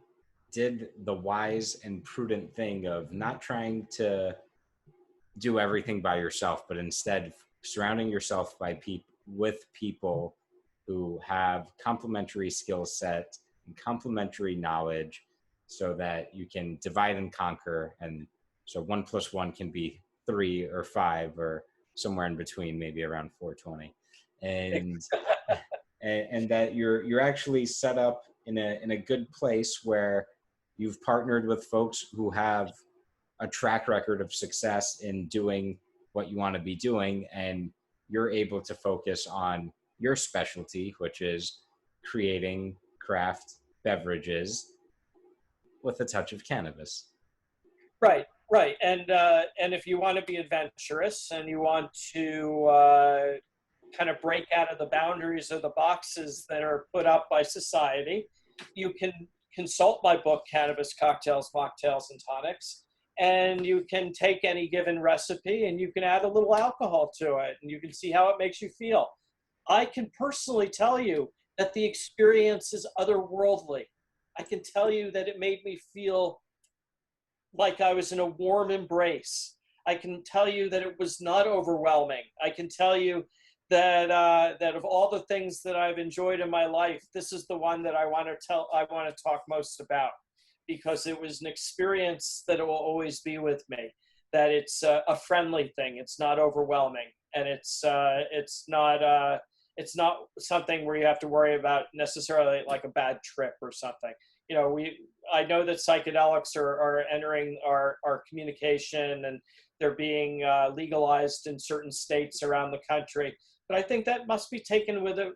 did the wise and prudent thing of not trying to do everything by yourself, but instead surrounding yourself with people who have complementary skill set and complementary knowledge, so that you can divide and conquer. And so 1 + 1 can be 3 or 5 or somewhere in between, maybe around 420. And that you're actually set up in a good place where you've partnered with folks who have a track record of success in doing what you want to be doing, and you're able to focus on your specialty, which is creating craft beverages with a touch of cannabis. Right. And if you want to be adventurous and you want to kind of break out of the boundaries of the boxes that are put up by society, you can consult my book, Cannabis, Cocktails, Mocktails, and Tonics, and you can take any given recipe and you can add a little alcohol to it and you can see how it makes you feel. I can personally tell you that the experience is otherworldly. I can tell you that it made me feel like I was in a warm embrace. I can tell you that it was not overwhelming. I can tell you that that of all the things that I've enjoyed in my life, this is the one that I want to talk most about, because it was an experience that will always be with me. That it's a friendly thing. It's not overwhelming, and it's not something where you have to worry about necessarily like a bad trip or something. I know that psychedelics are entering our communication, and they're being legalized in certain states around the country. But I think that must be taken with a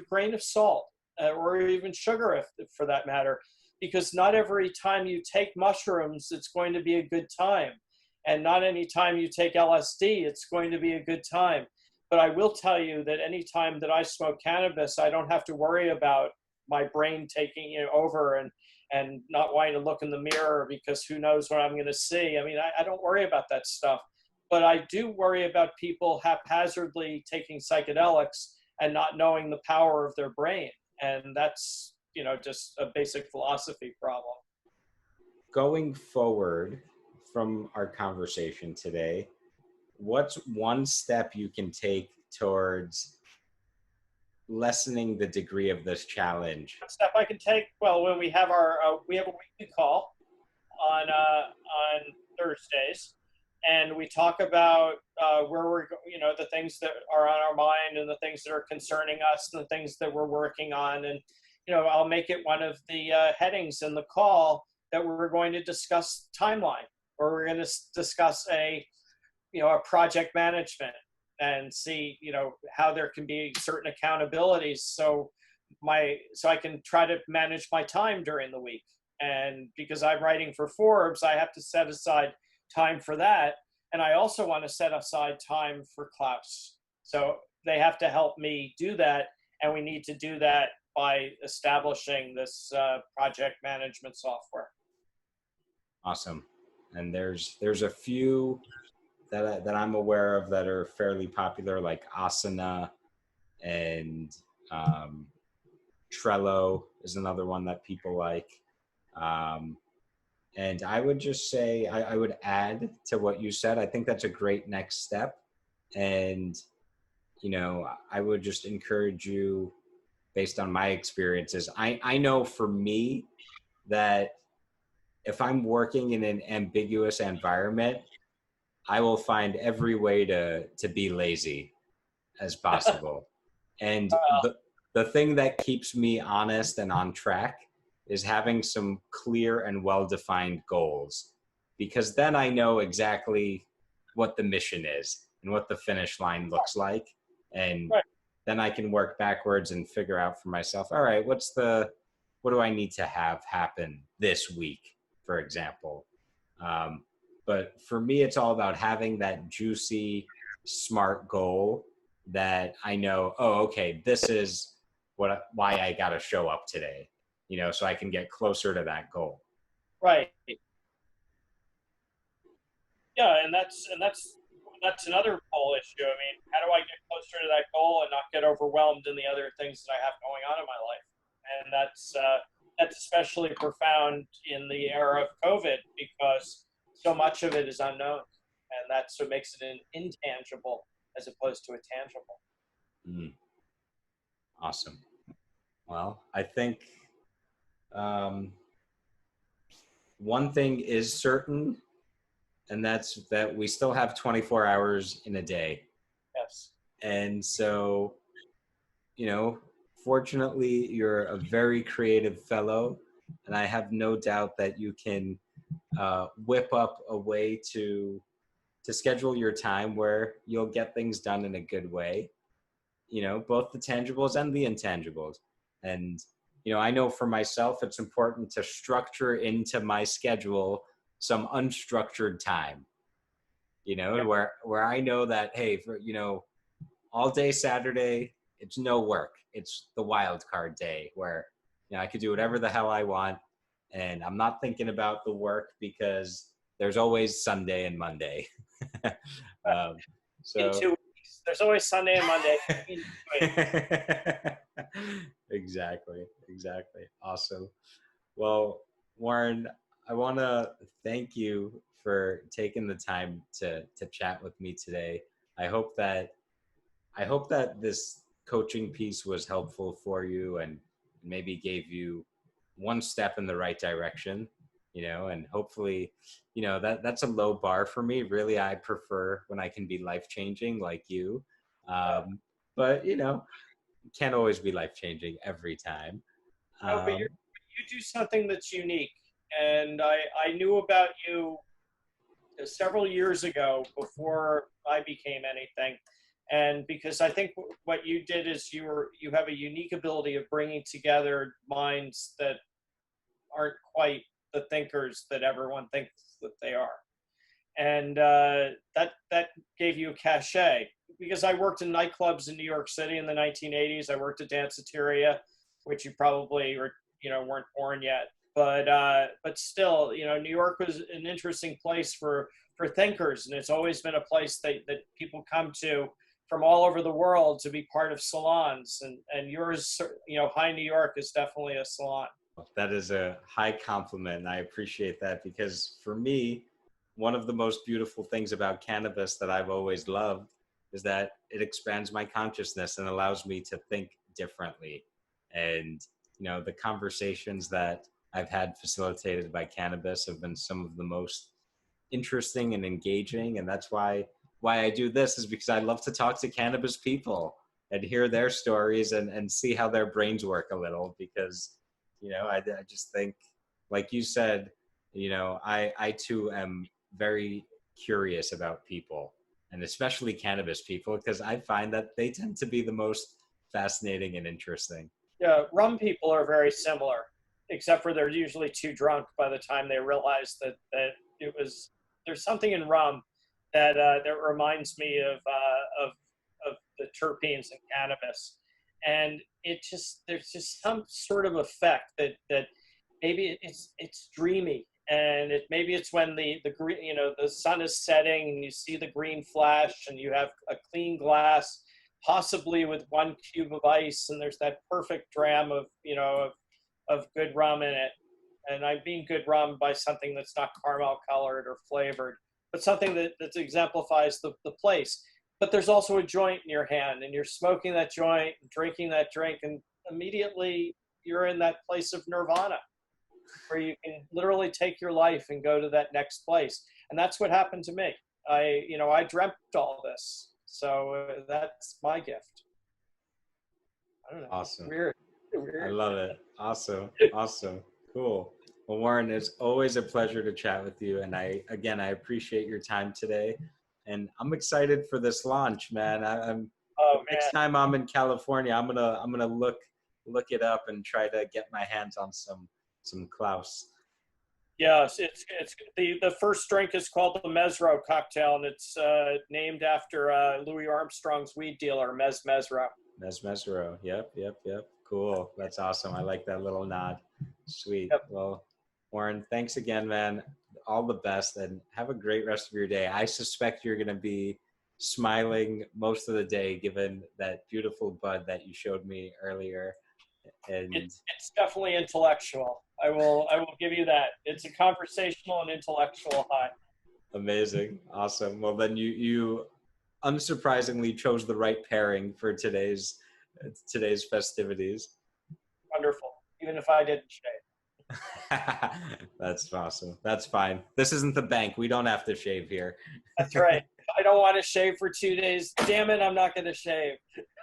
grain of salt, or even sugar, if for that matter, because not every time you take mushrooms, it's going to be a good time. And not any time you take LSD, it's going to be a good time. But I will tell you that any time that I smoke cannabis, I don't have to worry about my brain taking over and not wanting to look in the mirror because who knows what I'm going to see. I mean, I don't worry about that stuff. But I do worry about people haphazardly taking psychedelics and not knowing the power of their brain. And that's, just a basic philosophy problem. Going forward from our conversation today, what's one step you can take towards lessening the degree of this challenge? One step I can take, well, when we have we have a weekly call on Thursdays, and we talk about where we're, the things that are on our mind and the things that are concerning us and the things that we're working on. And, I'll make it one of the headings in the call that we're going to discuss timeline, or we're going to discuss a project management and see, how there can be certain accountabilities. So I can try to manage my time during the week. And because I'm writing for Forbes, I have to set aside time for that. And I also want to set aside time for Klaus. So they have to help me do that. And we need to do that by establishing this project management software. Awesome. And there's a few that I'm aware of that are fairly popular, like Asana and Trello is another one that people like. Um, and I would just say, I would add to what you said. I think that's a great next step. And, I would just encourage you, based on my experiences. I know for me that if I'm working in an ambiguous environment, I will find every way to be lazy as possible. And the thing that keeps me honest and on track is having some clear and well-defined goals, because then I know exactly what the mission is and what the finish line looks like. And Right. then I can work backwards and figure out for myself, all right, what do I need to have happen this week, for example? But for me, it's all about having that juicy, smart goal that I know, oh, okay, this is why I got to show up today, so I can get closer to that goal. Right. Yeah, and that's another whole issue. I mean, how do I get closer to that goal and not get overwhelmed in the other things that I have going on in my life? And that's especially profound in the era of COVID, because so much of it is unknown, and that's what makes it an intangible as opposed to a tangible. Mm. Awesome. Well, I think one thing is certain, and that's that we still have 24 hours in a day. Yes. And so, fortunately, you're a very creative fellow, and I have no doubt that you can whip up a way to schedule your time where you'll get things done in a good way, both the tangibles and the intangibles. And, I know for myself, it's important to structure into my schedule some unstructured time, where I know that, hey, for, all day Saturday, it's no work. It's the wild card day where, I could do whatever the hell I want. And I'm not thinking about the work because there's always Sunday and Monday. In 2 weeks, there's always Sunday and Monday. Exactly. Awesome. Well, Warren, I want to thank you for taking the time to chat with me today. I hope that this coaching piece was helpful for you and maybe gave you one step in the right direction, and hopefully, that's a low bar for me. Really, I prefer when I can be life-changing like you. But, can't always be life-changing every time. No, but you do something that's unique. And I knew about you several years ago before I became anything. And because I think what you did is you have a unique ability of bringing together minds that aren't quite the thinkers that everyone thinks that they are. And that gave you a cachet. Because I worked in nightclubs in New York City in the 1980s. I worked at Danceteria, which you probably weren't born yet. But still, New York was an interesting place for thinkers, and it's always been a place that people come to from all over the world to be part of salons. And yours, High New York is definitely a salon. That is a high compliment, and I appreciate that, because for me, one of the most beautiful things about cannabis that I've always loved is that it expands my consciousness and allows me to think differently. And, the conversations that I've had facilitated by cannabis have been some of the most interesting and engaging. And that's why I do this, is because I love to talk to cannabis people and hear their stories and see how their brains work a little, because, I just think, like you said, I too am very curious about people, and especially cannabis people, because I find that they tend to be the most fascinating and interesting. Yeah, rum people are very similar, except for they're usually too drunk by the time they realize that there's something in rum that reminds me of the terpenes in cannabis, and there's just some sort of effect that maybe it's dreamy, And maybe it's when the green, the sun is setting and you see the green flash and you have a clean glass, possibly with one cube of ice, and there's that perfect dram of of good rum in it. And I mean good rum by something that's not caramel colored or flavored, but something that exemplifies the place. But there's also a joint in your hand, and you're smoking that joint, drinking that drink, and immediately you're in that place of nirvana, where you can literally take your life and go to that next place. And that's what happened to me. I dreamt all this. So that's my gift. I don't know. Awesome. Weird. I love it. Awesome. Awesome. Cool. Well, Warren, it's always a pleasure to chat with you. And I appreciate your time today. And I'm excited for this launch, man. Next time I'm in California, I'm gonna look it up and try to get my hands on some Klaus. Yes, it's the first drink is called the Mesro cocktail, and it's named after Louis Armstrong's weed dealer, Mesro. Mesro. Yep. Cool. That's awesome. I like that little nod. Sweet. Yep. Well, Warren, thanks again, man. All the best, and have a great rest of your day. I suspect you're going to be smiling most of the day, given that beautiful bud that you showed me earlier. And it's definitely intellectual. I will give you that. It's a conversational and intellectual high. Amazing. Awesome. Well, then you unsurprisingly chose the right pairing for today's festivities. Wonderful. Even if I didn't shave. That's awesome. That's fine. This isn't the bank. We don't have to shave here. That's right. I don't want to shave for 2 days. Damn it, I'm not going to shave.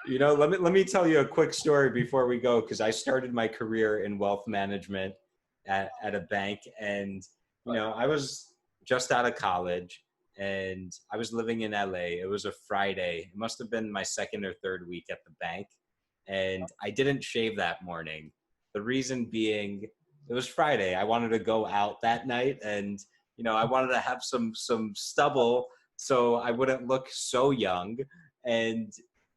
Let me tell you a quick story before we go, because I started my career in wealth management at a bank, and I was just out of college and I was living in LA. It was a Friday. It must have been my second or third week at the bank, and I didn't shave that morning. The reason being, it was Friday. I wanted to go out that night, and I wanted to have some stubble so I wouldn't look so young. And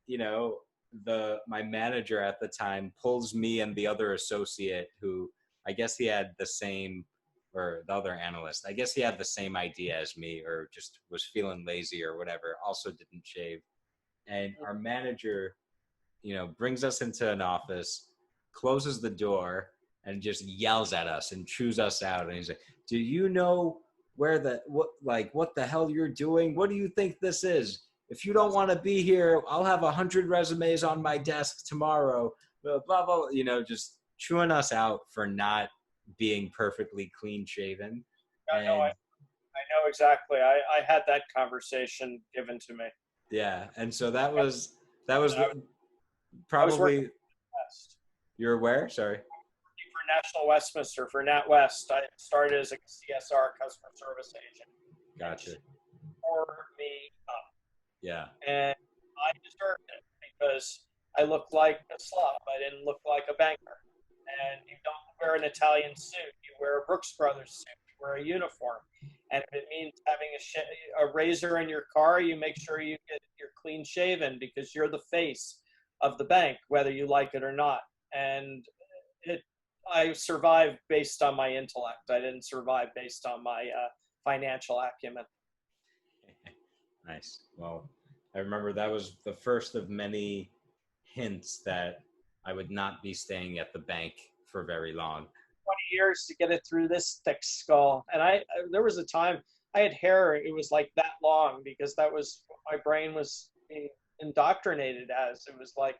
my manager at the time pulls me and the other associate, who I guess he had the same, or the other analyst, I guess he had the same idea as me, or just was feeling lazy or whatever, also didn't shave. And our manager, brings us into an office, closes the door, and just yells at us and chews us out. And he's like, do you know what the hell you're doing? What do you think this is? If you don't want to be here, I'll have 100 resumes on my desk tomorrow. Blah, blah, blah. Just chewing us out for not being perfectly clean shaven. I know exactly. I had that conversation given to me. Yeah. And so that was probably, you're where? Sorry. For National Westminster, for NatWest. I started as a CSR, customer service agent. Gotcha. For me up. Yeah. And I deserved it because I looked like a slob. I didn't look like a banker. And you don't wear an Italian suit. You wear a Brooks Brothers suit. You wear a uniform. And if it means having a razor in your car, you make sure you're clean shaven, because you're the face of the bank, whether you like it or not. And I survived based on my intellect. I didn't survive based on my financial acumen. Nice. Well, I remember that was the first of many hints that I would not be staying at the bank for very long. 20 years to get it through this thick skull. And there was a time I had hair, it was like that long, because that was what my brain was being indoctrinated as. It was like,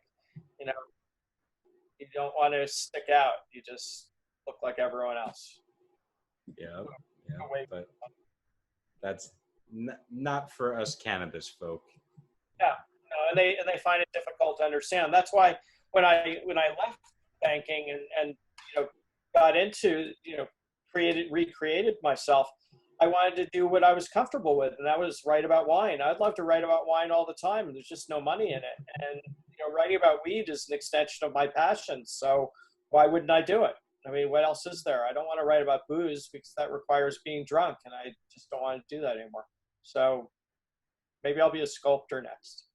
you don't want to stick out. You just look like everyone else. Yeah. But that's not for us cannabis folk. Yeah, no, and they find it difficult to understand. That's why when I left banking and got into recreated myself, I wanted to do what I was comfortable with, and that was write about wine. I'd love to write about wine all the time, and there's just no money in it. And writing about weed is an extension of my passion, so why wouldn't I do it? I mean, what else is there? I don't want to write about booze because that requires being drunk, and I just don't want to do that anymore. So maybe I'll be a sculptor next.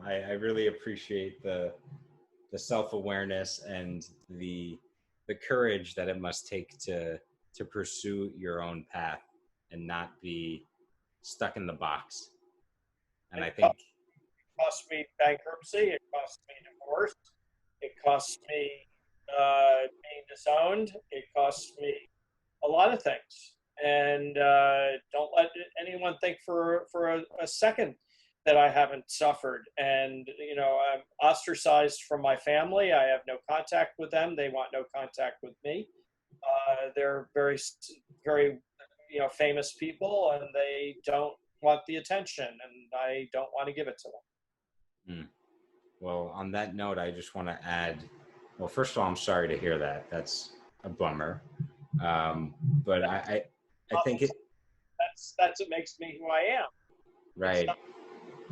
I really appreciate the self-awareness and the courage that it must take to to pursue your own path and not be stuck in the box. And I think it cost me bankruptcy. It cost me divorce. It cost me being disowned. It cost me a lot of things. And don't let anyone think for a second that I haven't suffered. And, you know, I'm ostracized from my family. I have no contact with them. They want no contact with me. They're very, very, you know, famous people, and they don't want the attention, and I don't want to give it to them. Well, on that note, I just want to add, well, first of all, I'm sorry to hear that. That's a bummer. But I think that's what makes me who I am. Right.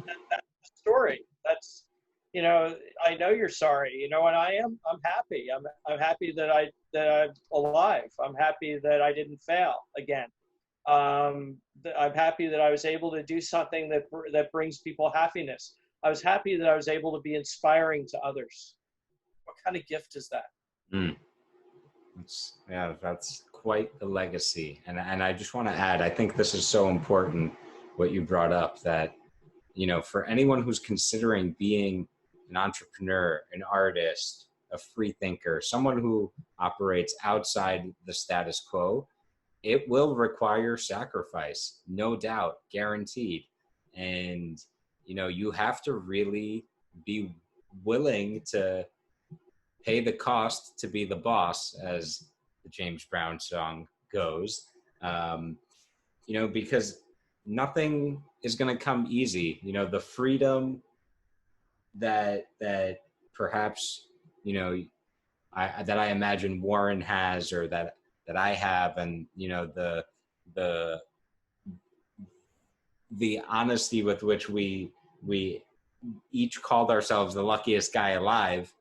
That's the story. That's, you know, I know you're sorry. You know what I am? I'm happy. I'm happy that I'm alive. I'm happy that I didn't fail again. I'm happy that I was able to do something that brings people happiness. I was happy that I was able to be inspiring to others. What kind of gift is that? That's quite a legacy. And I just want to add, I think this is so important, what you brought up, that, you know, for anyone who's considering being an entrepreneur, an artist, a free thinker, someone who operates outside the status quo, it will require sacrifice, no doubt, guaranteed. And, you know, you have to really be willing to pay the cost to be the boss, as the James Brown song goes, you know, because nothing is going to come easy. You know, the freedom that perhaps, you know, that I imagine Warren has, or that I have, and, you know, the honesty with which we each called ourselves the luckiest guy alive,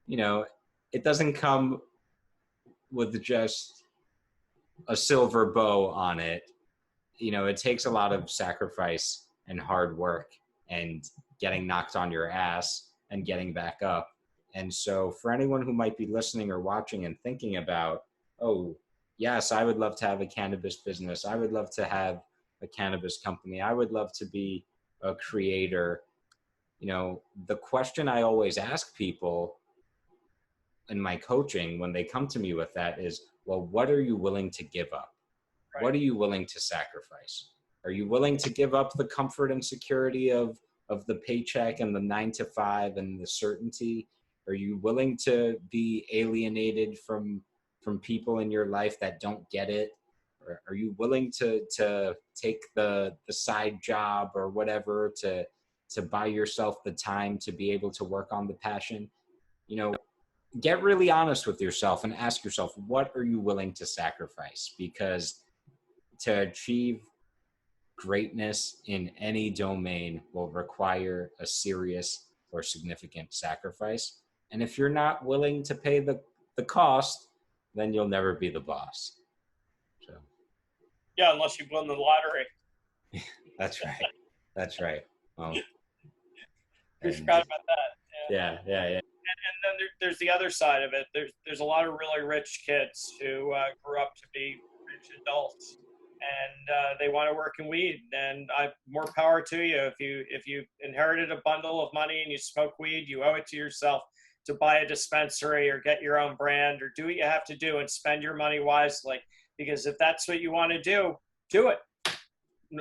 you know, it doesn't come with just a silver bow on it. You know, it takes a lot of sacrifice and hard work and getting knocked on your ass and getting back up. And so for anyone who might be listening or watching and thinking about, oh, yes, I would love to have a cannabis business. I would love to have a cannabis company. I would love to be a creator. You know, the question I always ask people in my coaching when they come to me with that is, well, what are you willing to give up? Right. What are you willing to sacrifice? Are you willing to give up the comfort and security of the paycheck and the 9 to 5 and the certainty? Are you willing to be alienated from people in your life that don't get it? Or are you willing to take the side job or whatever to buy yourself the time to be able to work on the passion? You know, get really honest with yourself and ask yourself, what are you willing to sacrifice? Because to achieve greatness in any domain will require a serious or significant sacrifice. And if you're not willing to pay the cost, then you'll never be the boss. So, yeah, unless you won the lottery. That's right. That's right. We forgot about that. Yeah. And then there's the other side of it. There's a lot of really rich kids who grew up to be rich adults, and they want to work in weed. And more power to you. If you inherited a bundle of money and you smoke weed, you owe it to yourself to buy a dispensary or get your own brand or do what you have to do and spend your money wisely. Because if that's what you want to do it.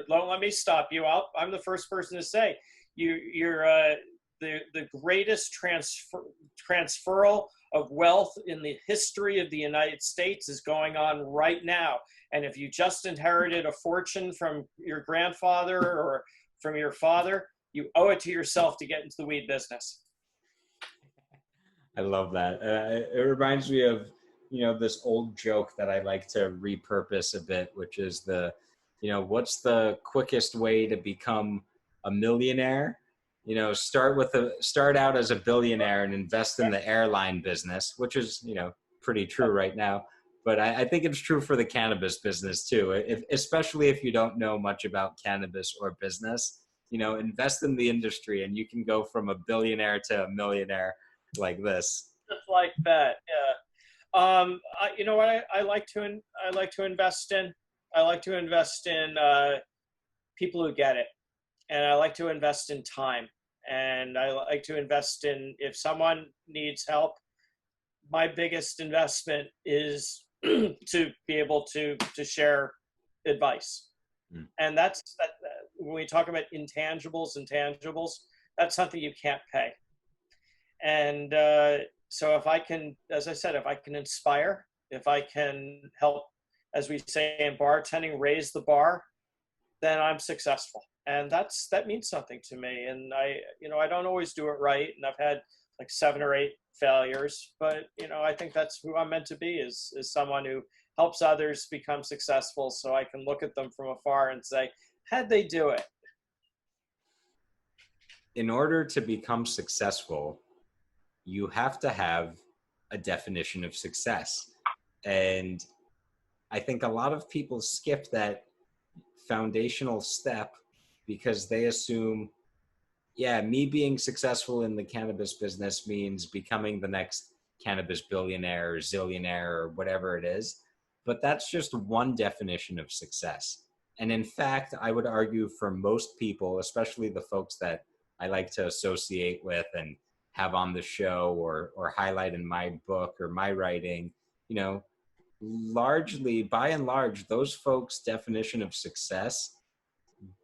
Don't let me stop you. I'm the first person to say you're the greatest transferal of wealth in the history of the United States is going on right now. And if you just inherited a fortune from your grandfather or from your father, you owe it to yourself to get into the weed business. I love that. It reminds me of, you know, this old joke that I like to repurpose a bit, which is what's the quickest way to become a millionaire? You know, start out as a billionaire and invest in the airline business, which is, you know, pretty true right now. But I think it's true for the cannabis business too. Especially if you don't know much about cannabis or business, you know, invest in the industry and you can go from a billionaire to a millionaire like this. Just like that, yeah. You know what I like to invest in? I like to invest in people who get it, and I like to invest in time, and I like to invest in, if someone needs help, my biggest investment is to be able to share advice. And that's that, when we talk about intangibles, that's something you can't pay. And so if I can, as I said, if I can inspire, if I can help, as we say in bartending, raise the bar, then I'm successful. And that means something to me. And I don't always do it right. And I've had like 7 or 8 failures, but I think that's who I'm meant to be, is someone who helps others become successful, so I can look at them from afar and say, how'd they do it? In order to become successful, you have to have a definition of success. And I think a lot of people skip that foundational step because they assume, yeah, me being successful in the cannabis business means becoming the next cannabis billionaire or zillionaire or whatever it is. But that's just one definition of success. And in fact, I would argue for most people, especially the folks that I like to associate with and have on the show or highlight in my book or my writing, largely, by and large, those folks' definition of success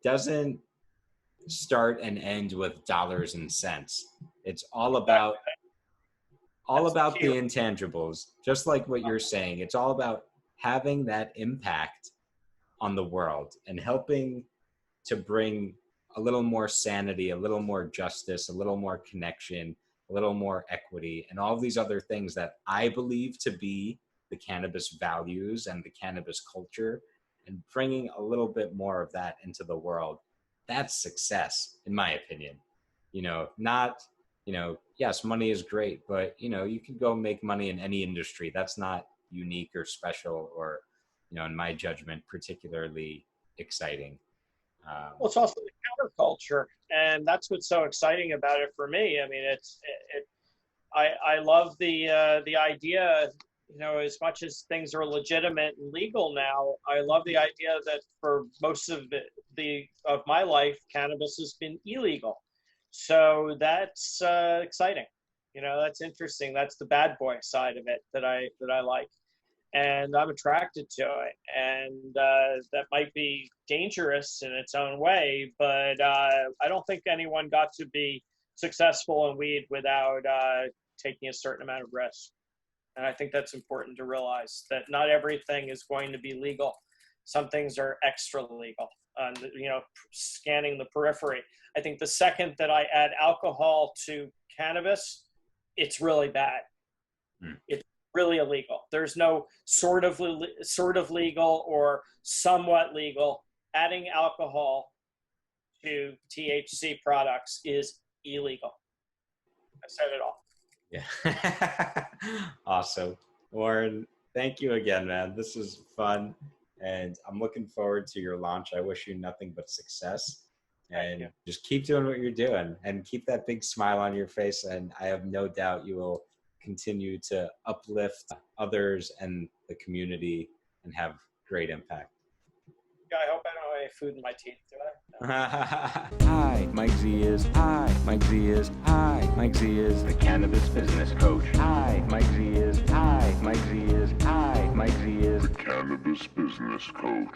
doesn't start and end with dollars and cents. It's all about the intangibles, just like what you're saying. It's all about having that impact on the world and helping to bring a little more sanity, a little more justice, a little more connection, a little more equity, and all these other things that I believe to be the cannabis values and the cannabis culture, and bringing a little bit more of that into the world. That's success, in my opinion. Yes, money is great, but you can go make money in any industry. That's not unique or special or, in my judgment, particularly exciting. Well, it's also the counterculture, and that's what's so exciting about it for me. I mean, I love the idea, as much as things are legitimate and legal now, I love the idea that for most of my life, cannabis has been illegal. So that's exciting. That's interesting. That's the bad boy side of it that I like. And I'm attracted to it. And that might be dangerous in its own way, but I don't think anyone got to be successful in weed without taking a certain amount of risk. And I think that's important to realize, that not everything is going to be legal. Some things are extra legal. Scanning the periphery. I think the second that I add alcohol to cannabis, it's really bad. It's really illegal. There's no sort of legal or somewhat legal. Adding alcohol to THC products is illegal. I said it all. Yeah. Awesome. Warren, thank you again, man. This is fun, and I'm looking forward to your launch. I wish you nothing but success, and just keep doing what you're doing and keep that big smile on your face. And I have no doubt you will continue to uplift others and the community and have great impact. Yeah, I hope I don't have any food in my teeth, do I? No. Hi, Mike Z is. Hi, Mike Z is. Hi, Mike Z is the cannabis business coach. Hi, Mike Z is. Hi, Mike Z is. Hi, Mike Z is the cannabis business coach.